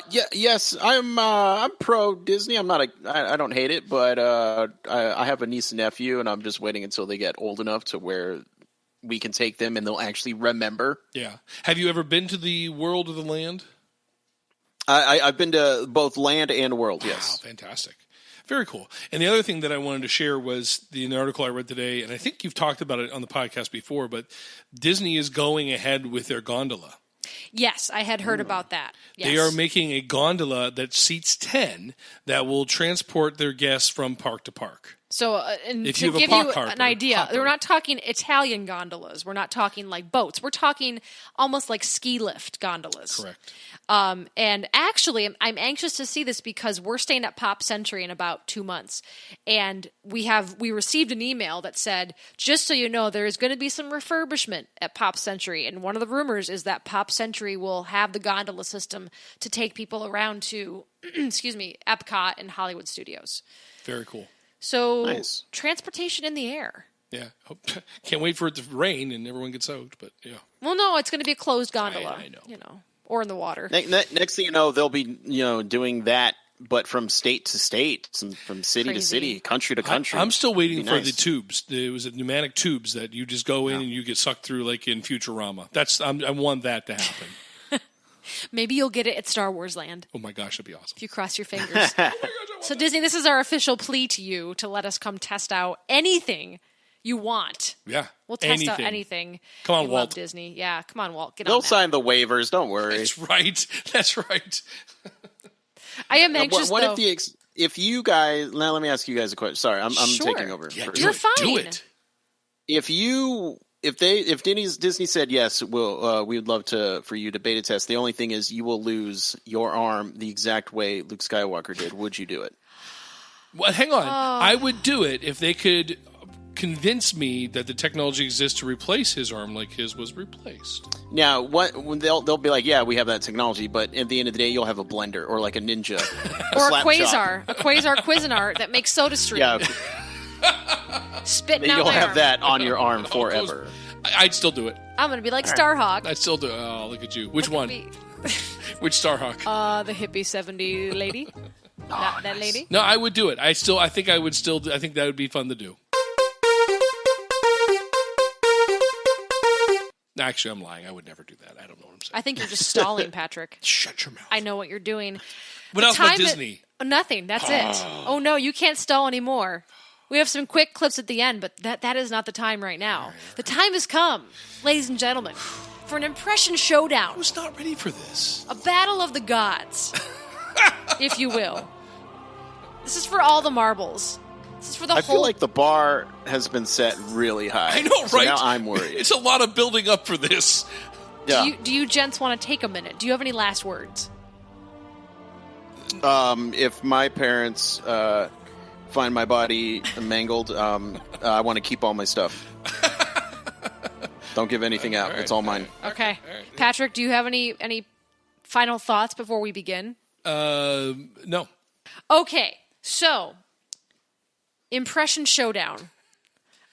Yes, I'm pro Disney. I don't hate it, but I have a niece and nephew, and I'm just waiting until they get old enough to where we can take them and they'll actually remember. Yeah. Have you ever been to the World of the Land? I've been to both Land and World. Yes. Wow, fantastic. Very cool. And the other thing that I wanted to share was the article I read today, and I think you've talked about it on the podcast before, but Disney is going ahead with their gondola. Yes, I had heard about that. Yes. They are making a gondola that seats 10 that will transport their guests from park to park. So, and If to you have a give you hopper, an idea, we're not talking Italian gondolas. We're not talking like boats. We're talking almost like ski lift gondolas. Correct. And actually, I'm anxious to see this because we're staying at Pop Century in about 2 months, and we received an email that said, just so you know, there is going to be some refurbishment at Pop Century, and one of the rumors is that Pop Century will have the gondola system to take people around to, Epcot and Hollywood Studios. Very cool. So, Nice. Transportation in the air. Yeah. Can't wait for it to rain and everyone gets soaked, but yeah. Well, no, it's going to be a closed gondola. I know. You know, or in the water. Next thing you know, they'll be doing that, but from state to state, from city to city, country to country. I'm still waiting for nice. the tubes. It was pneumatic tubes that you just go in and you get sucked through like in Futurama. I want that to happen. Maybe you'll get it at Star Wars Land. Oh my gosh, that'd be awesome. If you cross your fingers. So Disney, this is our official plea to you to let us come test out anything you want. Yeah. We'll test out anything. Come on, you Walt. love Disney. Yeah, come on, Walt. They'll sign the waivers. Don't worry. That's right. That's right. I am anxious. What though. if you guys? Now let me ask you guys a question. Sorry, I'm Sure. taking over. Yeah, You're fine. Do it. If Disney said yes, we would love for you to beta test. The only thing is you will lose your arm the exact way Luke Skywalker did. Would you do it? Well, hang on. I would do it if they could convince me that the technology exists to replace his arm like his was replaced. Now, when they'll be like, yeah, we have that technology, but at the end of the day, you'll have a blender or like a ninja. Or a Quasar Cuisinart that makes SodaStream. Yeah. Spitting out You'll my have arm. that on your arm forever. I'd still do it. I'm going to be like Starhawk. I'd still do it. Oh, look at you. Which Look at one? me. Which Starhawk? The hippie 70 lady. That lady. No, I would do it. I think that would be fun to do. Actually, I'm lying. I would never do that. I don't know what I'm saying. I think you're just stalling, Patrick. Shut your mouth. I know what you're doing. What else about Disney? Nothing. That's it. Oh, no, you can't stall anymore. We have some quick clips at the end, but that is not the time right now. The time has come, ladies and gentlemen, for an impression showdown. I was not ready for this. A battle of the gods, if you will. This is for all the marbles. This is for the whole... I feel like the bar has been set really high. I know, So right? now I'm worried. It's a lot of building up for this. Yeah. Do you gents want to take a minute? Do you have any last words? If my parents find my body mangled, I want to keep all my stuff. Don't give anything out. It's all mine. Okay. Patrick, do you have any final thoughts before we begin? No. Okay, so impression showdown.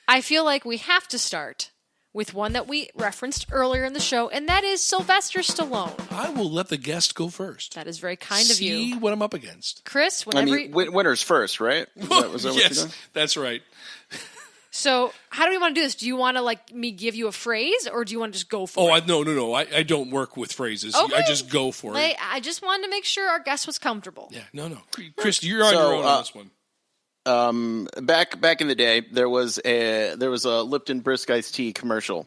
I feel like we have to start with one that we referenced earlier in the show, and that is Sylvester Stallone. I will let the guest go first. That is very kind of you. See what I'm up against. Chris, whenever winners first, right? Was that what you're Yes, doing? that's right. So, how do we want to do this? Do you want to me give you a phrase, or do you want to just go for it? No. I don't work with phrases. Okay. I just go for it. I just wanted to make sure our guest was comfortable. Yeah, no. Chris, you're on your own on this one. Back in the day, there was a Lipton Brisk Iced Tea commercial.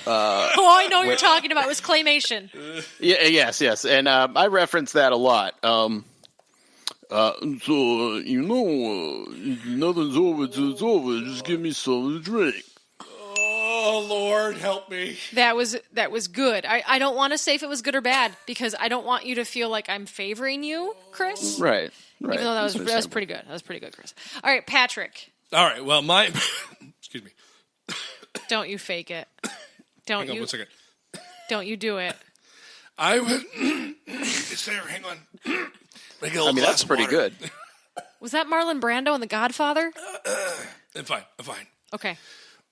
I know what you're talking about. It was claymation. Yes, and I reference that a lot. So nothing's over till it's over. Just give me something to drink. Oh Lord, help me! That was good. I don't want to say if it was good or bad because I don't want you to feel like I'm favoring you, Chris. Right. Even though that was pretty good. That was pretty good, Chris. All right, Patrick. All right. Well, excuse me. Don't you fake it. Don't Hang on you? 1 second. Don't you do it. I would. It's there. Hang on. I mean, that's pretty good. Was that Marlon Brando in The Godfather? I'm fine. Okay.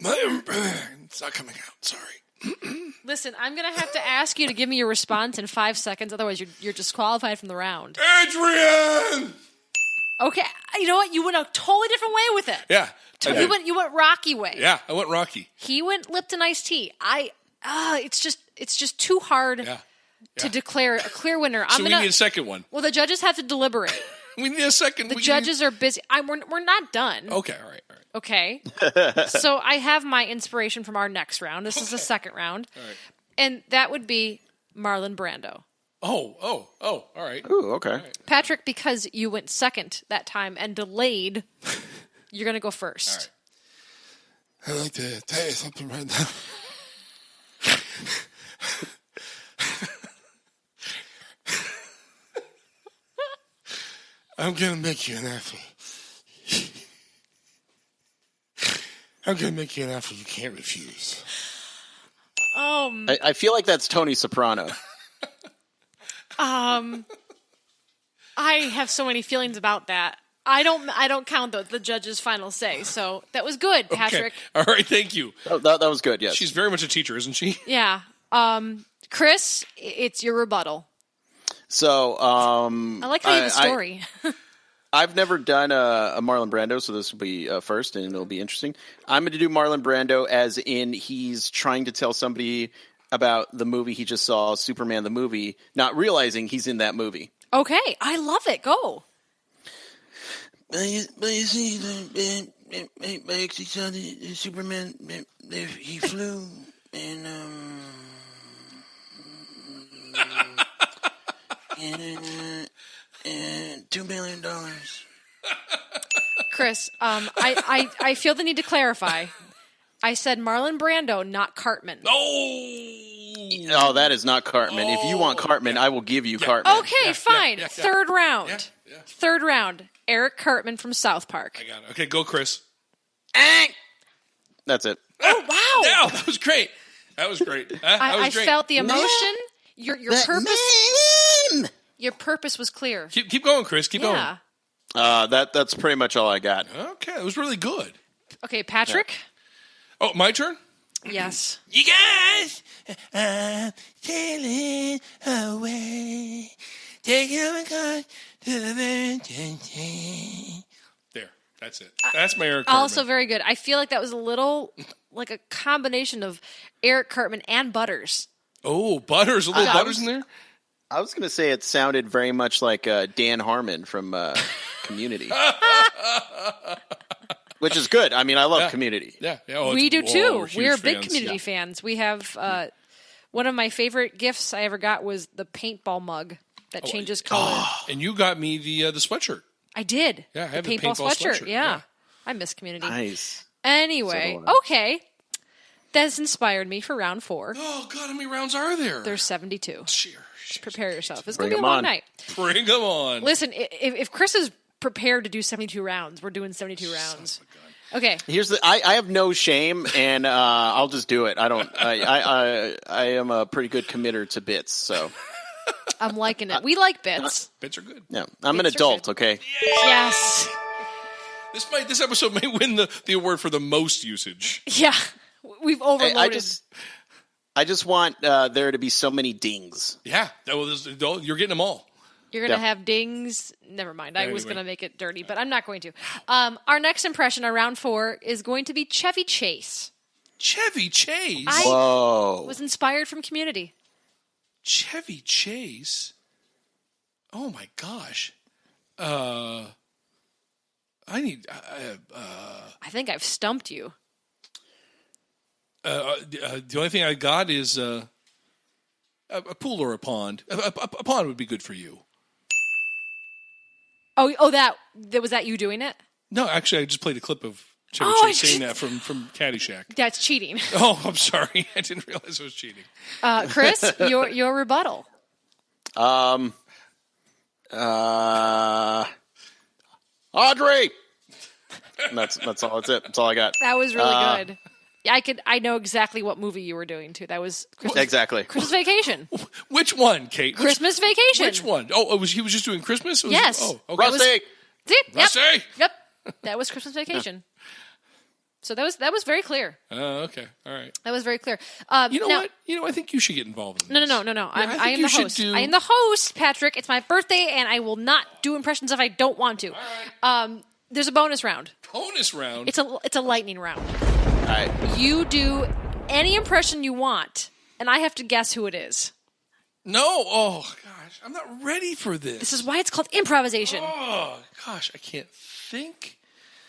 It's not coming out. Sorry. Listen, I'm going to have to ask you to give me your response in 5 seconds. Otherwise, you're disqualified from the round. Adrian! Okay. You know what? You went a totally different way with it. Yeah. You went Rocky way. Yeah, I went Rocky. He went Lipton iced tea. It's just too hard to declare a clear winner. We need a second one. Well, the judges have to deliberate. We need a second. The judges are busy. We're not done. Okay, all right. Okay. So I have my inspiration from our next round. This is the second round. All right. And that would be Marlon Brando. Oh, all right. Ooh, okay. Patrick, because you went second that time and delayed You're going to go first. All right. I'd like to tell you something right now. I'm going to make you an offer. I'm going to make you an offer you can't refuse. I feel like that's Tony Soprano. I have so many feelings about that. I don't count the judge's final say. So that was good, Patrick. Okay. All right, thank you. Oh, that was good, yes. She's very much a teacher, isn't she? Yeah. Chris, it's your rebuttal. So, I like how you have a story. I've never done a Marlon Brando, so this will be first, and it'll be interesting. I'm going to do Marlon Brando as in he's trying to tell somebody about the movie he just saw, Superman the movie, not realizing he's in that movie. Okay, I love it. Go. But you see, I actually saw the Superman, he flew, and $2 million. Chris, I feel the need to clarify. I said Marlon Brando, not Cartman. No, that is not Cartman. If you want Cartman, I will give you Cartman. Okay, fine. Third round. Yeah. Third round. Eric Cartman from South Park. I got it. Okay, go, Chris. That's it. Oh, wow. No, that was great. That was great. I felt the emotion. Your purpose. Your purpose was clear. Keep going, Chris. Keep going. That's pretty much all I got. Okay, it was really good. Okay, Patrick. Yeah. Oh, my turn? Yes. You guys, I'm sailing away. Taking my car to the mountain. There. That's it. That's my Eric Cartman. Also very good. I feel like that was a little like a combination of Eric Cartman and Butters. Oh, Butters. A little Butters in there? I was going to say it sounded very much like Dan Harmon from Community. Which is good. I mean, I love Community. Yeah. Oh, we do too. We're big fans. Community fans. We have one of my favorite gifts I ever got was the paintball mug that changes color. And you got me the sweatshirt. I did. Yeah, I have the paintball sweatshirt. Yeah. I miss Community. Nice. Anyway, okay. That's inspired me for round 4. Oh, God, how many rounds are there? There's 72. Cheers. Just prepare yourself. It's Bring going to be a long 'em on. night. Bring them on. Listen, if Chris is prepared to do 72 rounds, we're doing 72 rounds. Okay. Here's I have no shame, and I'll just do it. I am a pretty good committer to bits, so. I'm liking it. We like bits. Bits are good. Yeah, I'm an Bits are adult, good. okay? Yes. This episode may win the award for the most usage. Yeah. We've overloaded. I just want there to be so many dings. Yeah. You're getting them all. You're going to have dings. Never mind. I was going to make it dirty, but I'm not going to. Our next impression, our round 4, is going to be Chevy Chase. Chevy Chase? Whoa. Was inspired from Community. Chevy Chase? Oh, my gosh. I think I've stumped you. The only thing I got is a pool or a pond. A pond would be good for you. Oh, that was that you doing it? No, actually, I just played a clip of Chevy Chase saying that from Caddyshack. That's cheating. Oh, I'm sorry. I didn't realize it was cheating. Chris, your rebuttal. Audrey. That's all. That's it. That's all I got. That was really good. Yeah, I know exactly what movie you were doing too. That was Exactly. Christmas Vacation. Which one, Kate? Christmas Vacation. Which one? Oh, he was just doing Christmas? Yes. Oh, okay. Rusty. Rusty. Yep. That was Christmas Vacation. So that was very clear. Oh, okay. All right. That was very clear. You know what? I think you should get involved in this. No. I am the host. I am the host, Patrick. It's my birthday, and I will not do impressions if I don't want to. Right. There's a bonus round. Bonus round? It's a lightning round. All right. You do any impression you want, and I have to guess who it is. No. Oh, gosh. I'm not ready for this. This is why it's called improvisation. Oh, gosh. I can't think.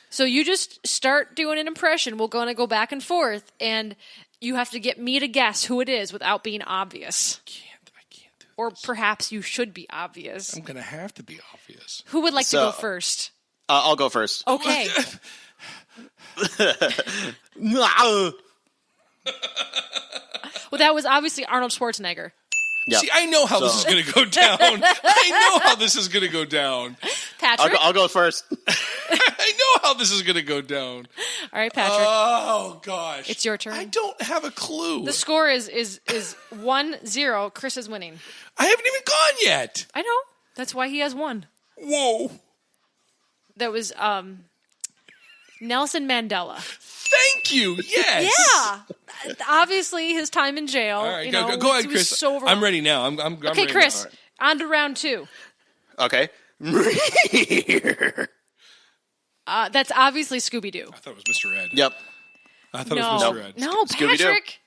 So you just start doing an impression. We're going to go back and forth, and you have to get me to guess who it is without being obvious. I can't do this. Or perhaps you should be obvious. I'm going to have to be obvious. Who would like to go first? I'll go first. Okay. Well, that was obviously Arnold Schwarzenegger. Yep. See, I know how this is going to go down. I know how this is going to go down. Patrick? I'll go first. I know how this is going to go down. All right, Patrick. Oh, gosh. It's your turn. I don't have a clue. The score is 1-0. Chris is winning. I haven't even gone yet. I know. That's why he has one. Whoa. That was Nelson Mandela. Thank you. Yes. Yeah. Obviously, his time in jail. All right, you go know, ahead, he was Chris. so I'm ready now. I'm okay, ready Chris. now. On to round 2. Okay. That's obviously Scooby-Doo. I thought it was Mr. Ed. Yep. I thought it was Mr. Ed. No, Scooby-Doo. Patrick.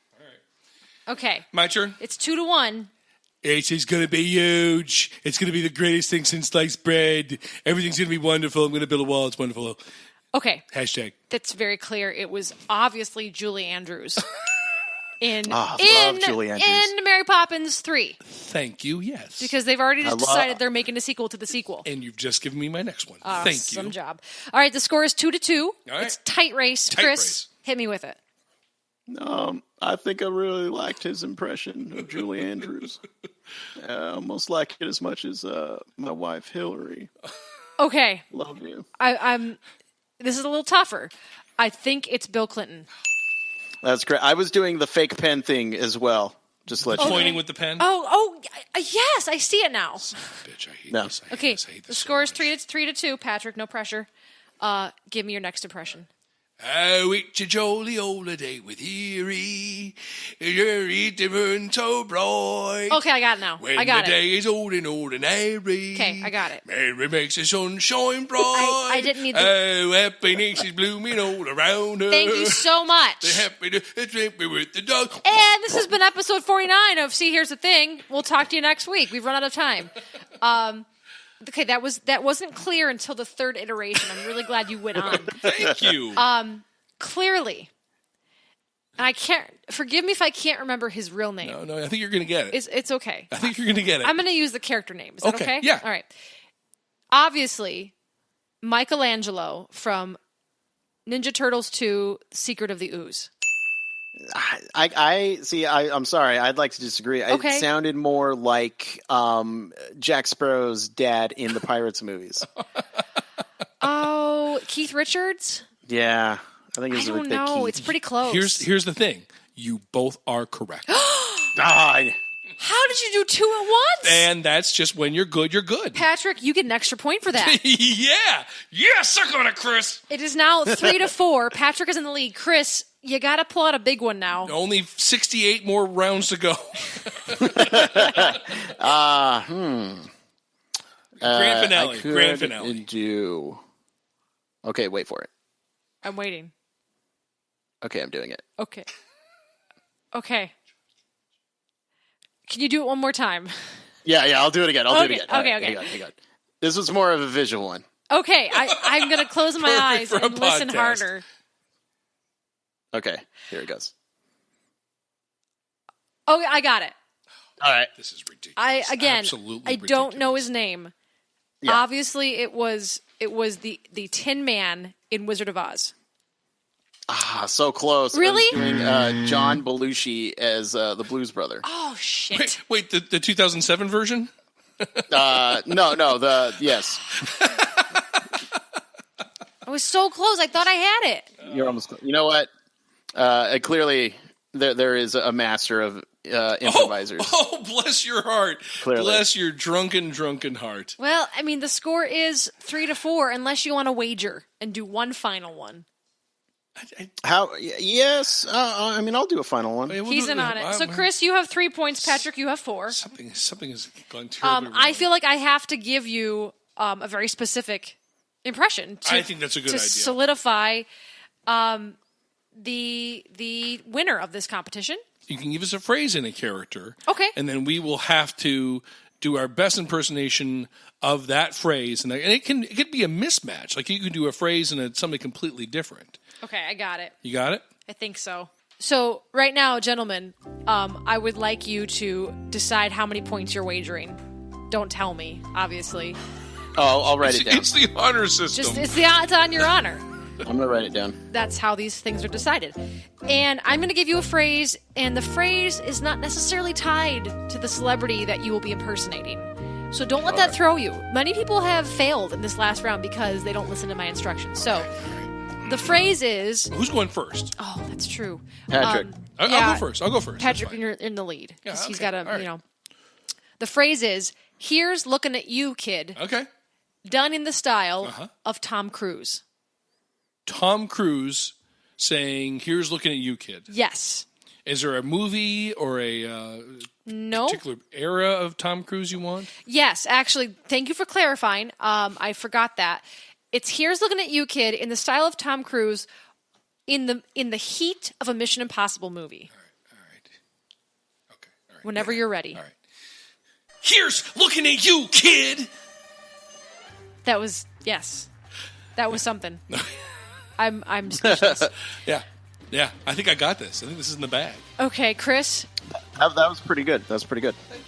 Okay. My turn. It's 2-1. It's going to be huge. It's going to be the greatest thing since sliced bread. Everything's going to be wonderful. I'm going to build a wall. It's wonderful. Okay. Hashtag. That's very clear. It was obviously Julie Andrews. In love Julie Andrews. In Mary Poppins 3. Thank you. Yes. Because they've already just decided they're making a sequel to the sequel. And you've just given me my next one. Thank you. Some job. All right, the score is 2-2. All right. It's tight race. Tight Chris, race. hit me with it. I think I really liked his impression of Julie Andrews. I almost like it as much as my wife Hillary. Okay. Love you. This is a little tougher. I think it's Bill Clinton. That's great. I was doing the fake pen thing as well. Just let you know. Pointing with the pen. Oh, yes, I see it now. Bitch, I hate No. this. I hate Okay, this. I hate the this score so is much. 3-2. Patrick, no pressure. Give me your next impression. It's a jolly holiday with Erie. You're eating so bright. Okay, I got it now. When I got the it. day is old and airy. Okay, I got it. Mary makes the sun shine bright. I didn't need the... Oh, happiness is blooming all around her. Thank you so much. They're happy to with the dog. And this has been episode 49 of See Here's the Thing. We'll talk to you next week. We've run out of time. Okay, that wasn't clear until the third iteration. I'm really glad you went on. Thank you. Clearly, and I can't. Forgive me if I can't remember his real name. No, I think you're going to get it. It's okay. I think you're going to get it. I'm going to use the character name. Is that okay? Yeah. All right. Obviously, Michelangelo from Ninja Turtles 2: Secret of the Ooze. I see. I'm sorry. I'd like to disagree. Okay. It sounded more like Jack Sparrow's dad in the Pirates movies. Oh, Keith Richards? Yeah, I think I it's don't know. It's pretty close. Here's the thing. You both are correct. How did you do 2 at once? And that's just when you're good, you're good. Patrick, you get an extra point for that. Yeah, suck on it, Chris. It is now 3-4. Patrick is in the lead. Chris, you got to pull out a big one now. Only 68 more rounds to go. Grand finale. Grand finale. Do. Okay, wait for it. I'm waiting. Okay, I'm doing it. Okay. Can you do it one more time? Yeah, I'll do it again. I'll do it again. Okay. Hang on. This was more of a visual one. Okay, I'm going to close my eyes for a and listen podcast. harder. Okay, here it goes. Oh, I got it. All right. This is ridiculous. I don't know his name. Yeah. Obviously, it was the Tin Man in Wizard of Oz. So close. Really? I was doing John Belushi as the Blues Brother. Oh shit! Wait, the 2007 version? No. Yes. I was so close. I thought I had it. You're almost close. You know what? Clearly, there is a master of improvisers. Oh, bless your heart. Clearly. Bless your drunken heart. Well, I mean, the score is 3-4, unless you want to wager and do one final one. How? Yes. I mean, I'll do a final one. He's in on it. So, Chris, you have 3 points. Patrick, you have 4. Something has gone terribly wrong. I feel like I have to give you a very specific impression. I think that's a good idea. To solidify the winner of this competition. You can give us a phrase in a character. Okay. And then we will have to do our best impersonation of that phrase. And it could be a mismatch. Like you could do a phrase and it's something completely different. Okay, I got it. You got it? I think so. So right now, gentlemen, I would like you to decide how many points you're wagering. Don't tell me, obviously. Oh, I'll write it down. It's the honor system. It's on your honor. I'm going to write it down. That's how these things are decided. And I'm going to give you a phrase, and the phrase is not necessarily tied to the celebrity that you will be impersonating. So don't let that throw you. Many people have failed in this last round because they don't listen to my instructions. So the phrase is... Who's going first? Oh, that's true. Patrick. I'll go first. Patrick, you're in the lead. Yeah, okay. He's got a, All right. The phrase is, here's looking at you, kid. Okay. Done in the style of Tom Cruise. Tom Cruise saying, here's looking at you, kid. Yes. Is there a movie or a particular era of Tom Cruise you want? Yes, actually, thank you for clarifying. I forgot that. It's here's looking at you, kid, in the style of Tom Cruise in the heat of a Mission Impossible movie. All right. Okay. All right. Whenever you're ready. All right. Here's looking at you, kid. That was something. I'm speechless. Yeah. I think I got this. I think this is in the bag. Okay, Chris. That was pretty good.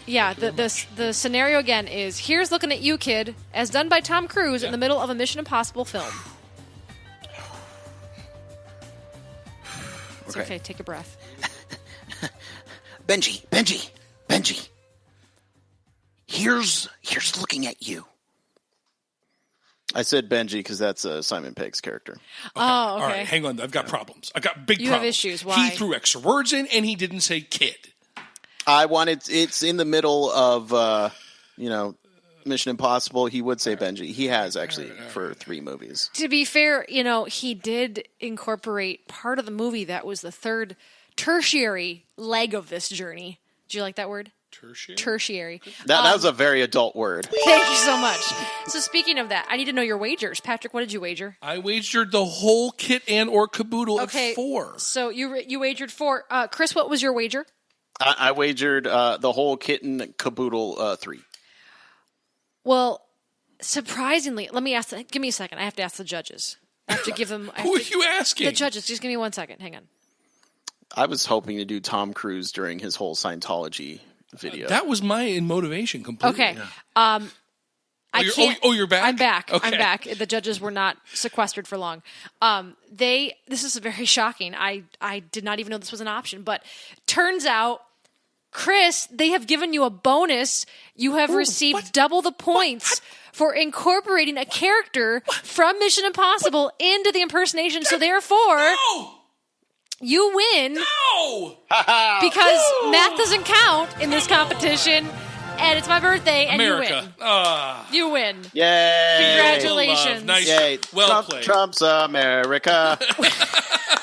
Yeah, the scenario again is here's looking at you, kid, as done by Tom Cruise in the middle of a Mission Impossible film. It's okay. Take a breath. Benji. Here's looking at you. I said Benji because that's Simon Pegg's character. Okay. Oh, okay. All right, hang on. I've got problems. I've got big problems. You have issues. Why? He threw extra words in, and he didn't say kid. It's in the middle of, Mission Impossible. He would say Benji. He has, actually, for 3 movies. To be fair, he did incorporate part of the movie that was the third tertiary leg of this journey. Did you like that word? Tertiary. That was a very adult word. Thank you so much. So speaking of that, I need to know your wagers. Patrick, what did you wager? I wagered the whole kit and or caboodle at 4. So you wagered 4. Chris, what was your wager? I wagered the whole kit and caboodle 3. Well, surprisingly, let me ask. Give me a second. I have to ask the judges. I have to give them. Who are you asking? The judges. Just give me 1 second. Hang on. I was hoping to do Tom Cruise during his whole Scientology video. That was my motivation completely. Okay. I can't. You're back? I'm back. Okay. I'm back. The judges were not sequestered for long. This is very shocking. I did not even know this was an option, but turns out, Chris, they have given you a bonus. You have received double the points for incorporating a character from Mission Impossible into the impersonation. So therefore, you win. No! Because math doesn't count in this competition. And it's my birthday, and America. You win. Yay! Congratulations. Nice. Yay. Well played. Trump's America.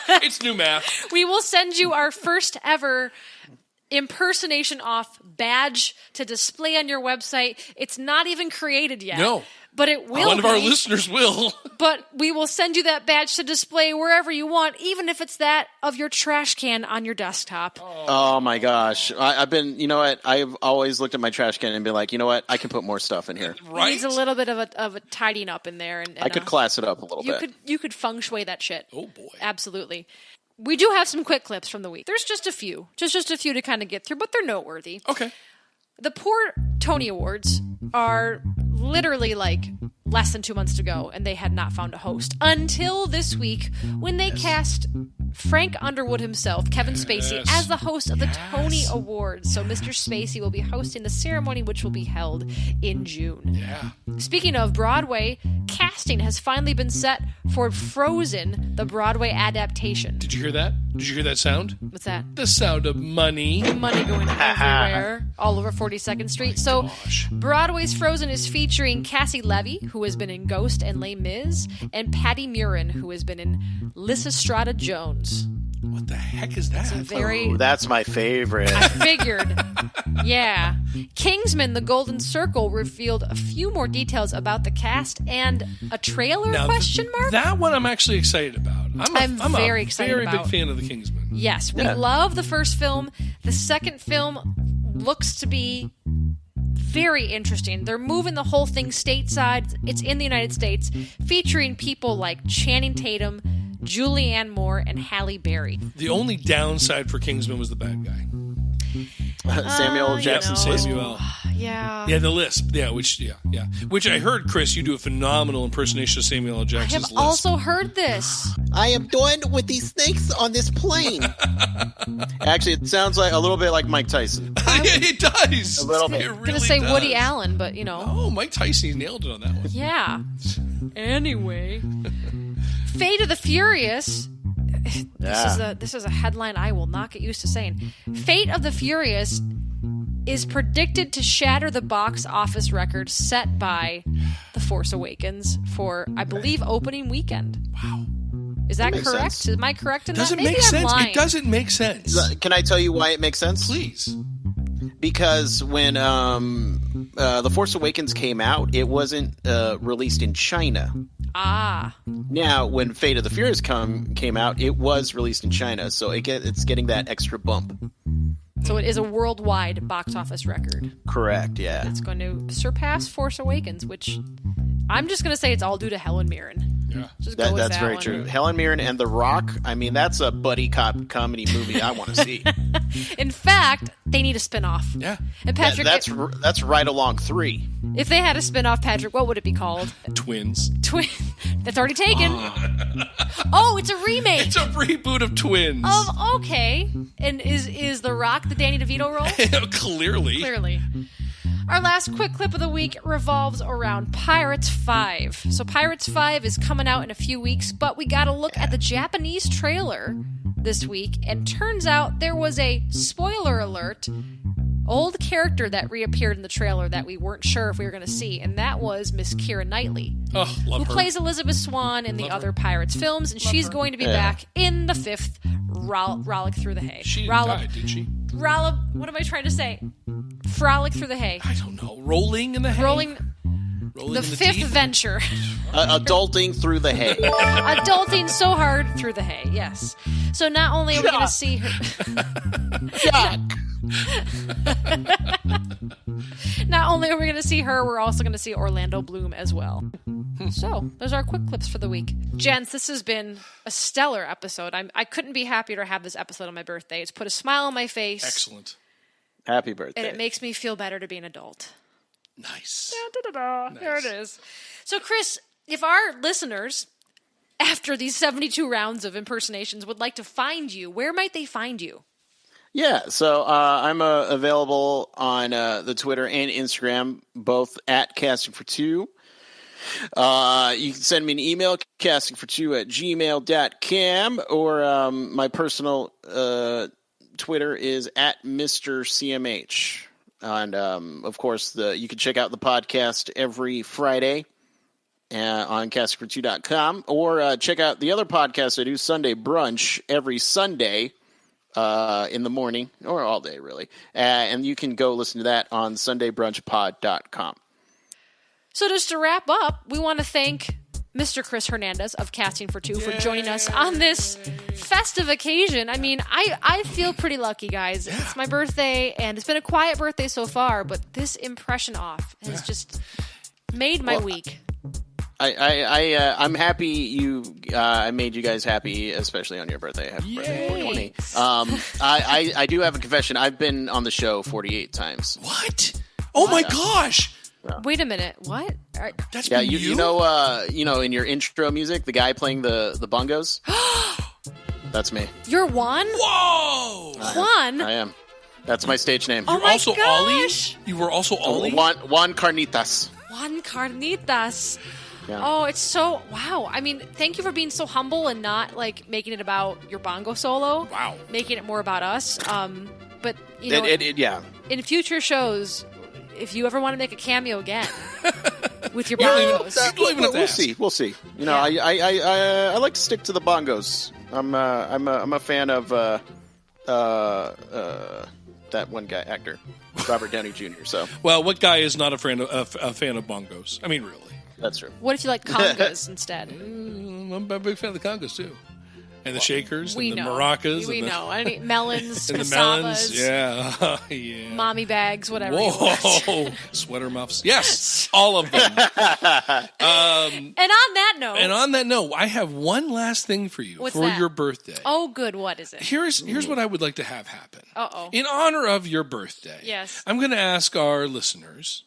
It's new math. We will send you our first ever impersonation off badge to display on your website. It's not even created yet. No. But it will One of our be. listeners will. But we will send you that badge to display wherever you want, even if it's that of your trash can on your desktop. Oh my gosh. I've been, you know what? I've always looked at my trash can and been like, you know what? I can put more stuff in here. Right? It needs a little bit of a tidying up in there. And I could class it up a little bit. You could feng shui that shit. Oh boy. Absolutely. We do have some quick clips from the week. There's just a few. Just a few to kind of get through, but they're noteworthy. Okay. The poor Tony Awards are literally like less than 2 months to go, and they had not found a host until this week when they cast Frank Underwood himself, Kevin Spacey, as the host of the Tony Awards. So Mr. Spacey will be hosting the ceremony, which will be held in June. Yeah. Speaking of Broadway, casting has finally been set for Frozen, the Broadway adaptation. Did you hear that? Did you hear that sound? What's that? The sound of money. Money going everywhere, all over 42nd Street. So Broadway's Frozen is featuring Cassie Levy, who has been in Ghost and Les Mis, and Patty Murin, who has been in Lysistrata Jones. What the heck is that? That's my favorite. I figured. Yeah. Kingsman: The Golden Circle revealed a few more details about the cast and a trailer, Now, question mark? That one I'm actually excited about. I'm very excited very about. big fan of the Kingsman. Yes, we love the first film. The second film looks to be very interesting. They're moving the whole thing stateside. It's in the United States, featuring people like Channing Tatum, Julianne Moore, and Halle Berry. The only downside for Kingsman was the bad guy. Samuel Jackson. Samuel. Yeah, the lisp. Yeah, which I heard, Chris, you do a phenomenal impersonation of Samuel L. I Jackson's have lisp. also heard this. I am done with these snakes on this plane. Actually, it sounds like a little bit like Mike Tyson. It does. A little bit. It I'm really gonna say does. Woody Allen, but you know. Oh, Mike Tyson, he nailed it on that one. Yeah. Anyway, Fate of the Furious. This is a headline I will not get used to saying. Fate of the Furious is predicted to shatter the box office record set by The Force Awakens for, I believe, opening weekend. Wow. Is that makes correct? sense. Am I correct in Doesn't that? Maybe make I'm sense. lying. It doesn't make sense. Can I tell you why it makes sense? Please. Because when The Force Awakens came out, it wasn't released in China. Ah. Now, when Fate of the Furious came out, it was released in China, so it's getting that extra bump. So it is a worldwide box office record. Correct, yeah. It's going to surpass Force Awakens, which I'm just going to say it's all due to Helen Mirren. Yeah. Just go with That's that very one. true. Helen Mirren and The Rock, I mean, that's a buddy cop comedy movie I want to see. In fact, they need a spinoff. Yeah. And Patrick, That's right along 3. if they had a spinoff, Patrick, what would it be called? Twins. That's already taken. Oh, it's a remake. It's a reboot of Twins. Okay. And is The Rock the Danny DeVito role? Clearly. Clearly. Our last quick clip of the week revolves around Pirates 5. So Pirates 5 is coming out in a few weeks, but we got to look at the Japanese trailer this week, and turns out there was a, spoiler alert, old character that reappeared in the trailer that we weren't sure if we were going to see, and that was Miss Keira Knightley, Oh, love who her. plays Elizabeth Swann in the other Pirates films, and she's going to be back in the 5th Rollick Through the Hay. She died, did she? What am I trying to say? Frolic Through the Hay. I don't know. Rolling in the hay? Rolling Rolling the in the 5th deep? venture. Adulting through the hay. Adulting so hard through the hay, yes. So not only are we going to see her... Not only are we going to see her, we're also going to see Orlando Bloom as well. So, those are our quick clips for the week. Gents, this has been a stellar episode. I couldn't be happier to have this episode on my birthday. It's put a smile on my face. Excellent. Happy birthday. And it makes me feel better to be an adult. Nice. Nice. There it is. So, Chris, if our listeners, after these 72 rounds of impersonations, would like to find you, where might they find you? Yeah, so I'm available on the Twitter and Instagram, both at castingfor2. You can send me an email, castingfor2@gmail.com, or my personal Twitter is at Mr. CMH. And, of course, you can check out the podcast every Friday on castingfor2.com, or check out the other podcast I do, Sunday Brunch, every Sunday in the morning, or all day, really. And you can go listen to that on sundaybrunchpod.com. So just to wrap up, we want to thank Mr. Chris Hernandez of Casting for Two for joining us on this festive occasion. I mean, I feel pretty lucky, guys. Yeah. It's my birthday, and it's been a quiet birthday so far, but this impression off has just made my week. I'm happy I made you guys happy, especially on your birthday. Happy birthday, 420. I do have a confession. I've been on the show 48 times. What? Oh my gosh! Wait a minute. What? That's you know in your intro music, the guy playing the bongos. That's me. You're Juan? Whoa! Juan? I am. That's my stage name. Oh You're my also gosh. Ollie? You were also Ollie? Juan Carnitas. Juan Carnitas. Yeah. Oh, it's so wow. I mean, thank you for being so humble and not like making it about your bongo solo. Wow. Making it more about us. But you know, yeah. In future shows, if you ever want to make a cameo again with your bongos, We'll see. You know, I like to stick to the bongos. I'm a fan of that one guy actor, Robert Downey Jr. So well, what guy is not a fan of bongos? I mean, really. That's true. What if you like congas instead? I'm a big fan of the congas too. And the shakers, we and the know. maracas. We know. Any melons, and the cassavas, melons. Yeah. Yeah. mommy bags, whatever. Whoa. Sweater muffs. Yes. All of them. And on that note, I have one last thing for you for that? your birthday. Oh, good. What is it? Here's what I would like to have happen. Uh-oh. In honor of your birthday, yes, I'm going to ask our listeners,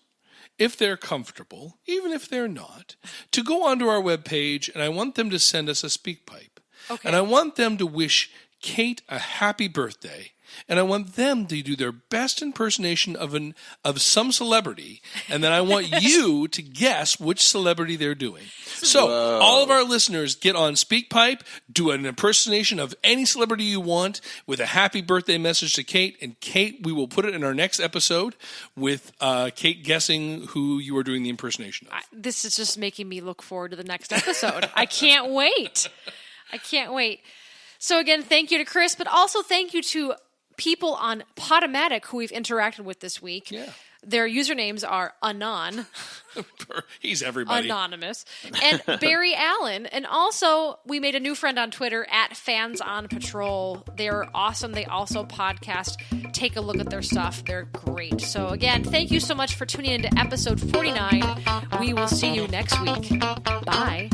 if they're comfortable, even if they're not, to go onto our webpage, and I want them to send us a speak pipe. Okay. And I want them to wish Kate a happy birthday. And I want them to do their best impersonation of some celebrity, and then I want you to guess which celebrity they're doing. So all of our listeners get on SpeakPipe, do an impersonation of any celebrity you want with a happy birthday message to Kate, and Kate, we will put it in our next episode with Kate guessing who you are doing the impersonation of. This is just making me look forward to the next episode. I can't wait. So again, thank you to Chris, but also thank you to people on Podomatic who we've interacted with this week. Yeah. Their usernames are Anon. He's everybody. Anonymous. And Barry Allen. And also, we made a new friend on Twitter, @FansOnPatrol. They're awesome. They also podcast. Take a look at their stuff. They're great. So again, thank you so much for tuning into episode 49. We will see you next week. Bye.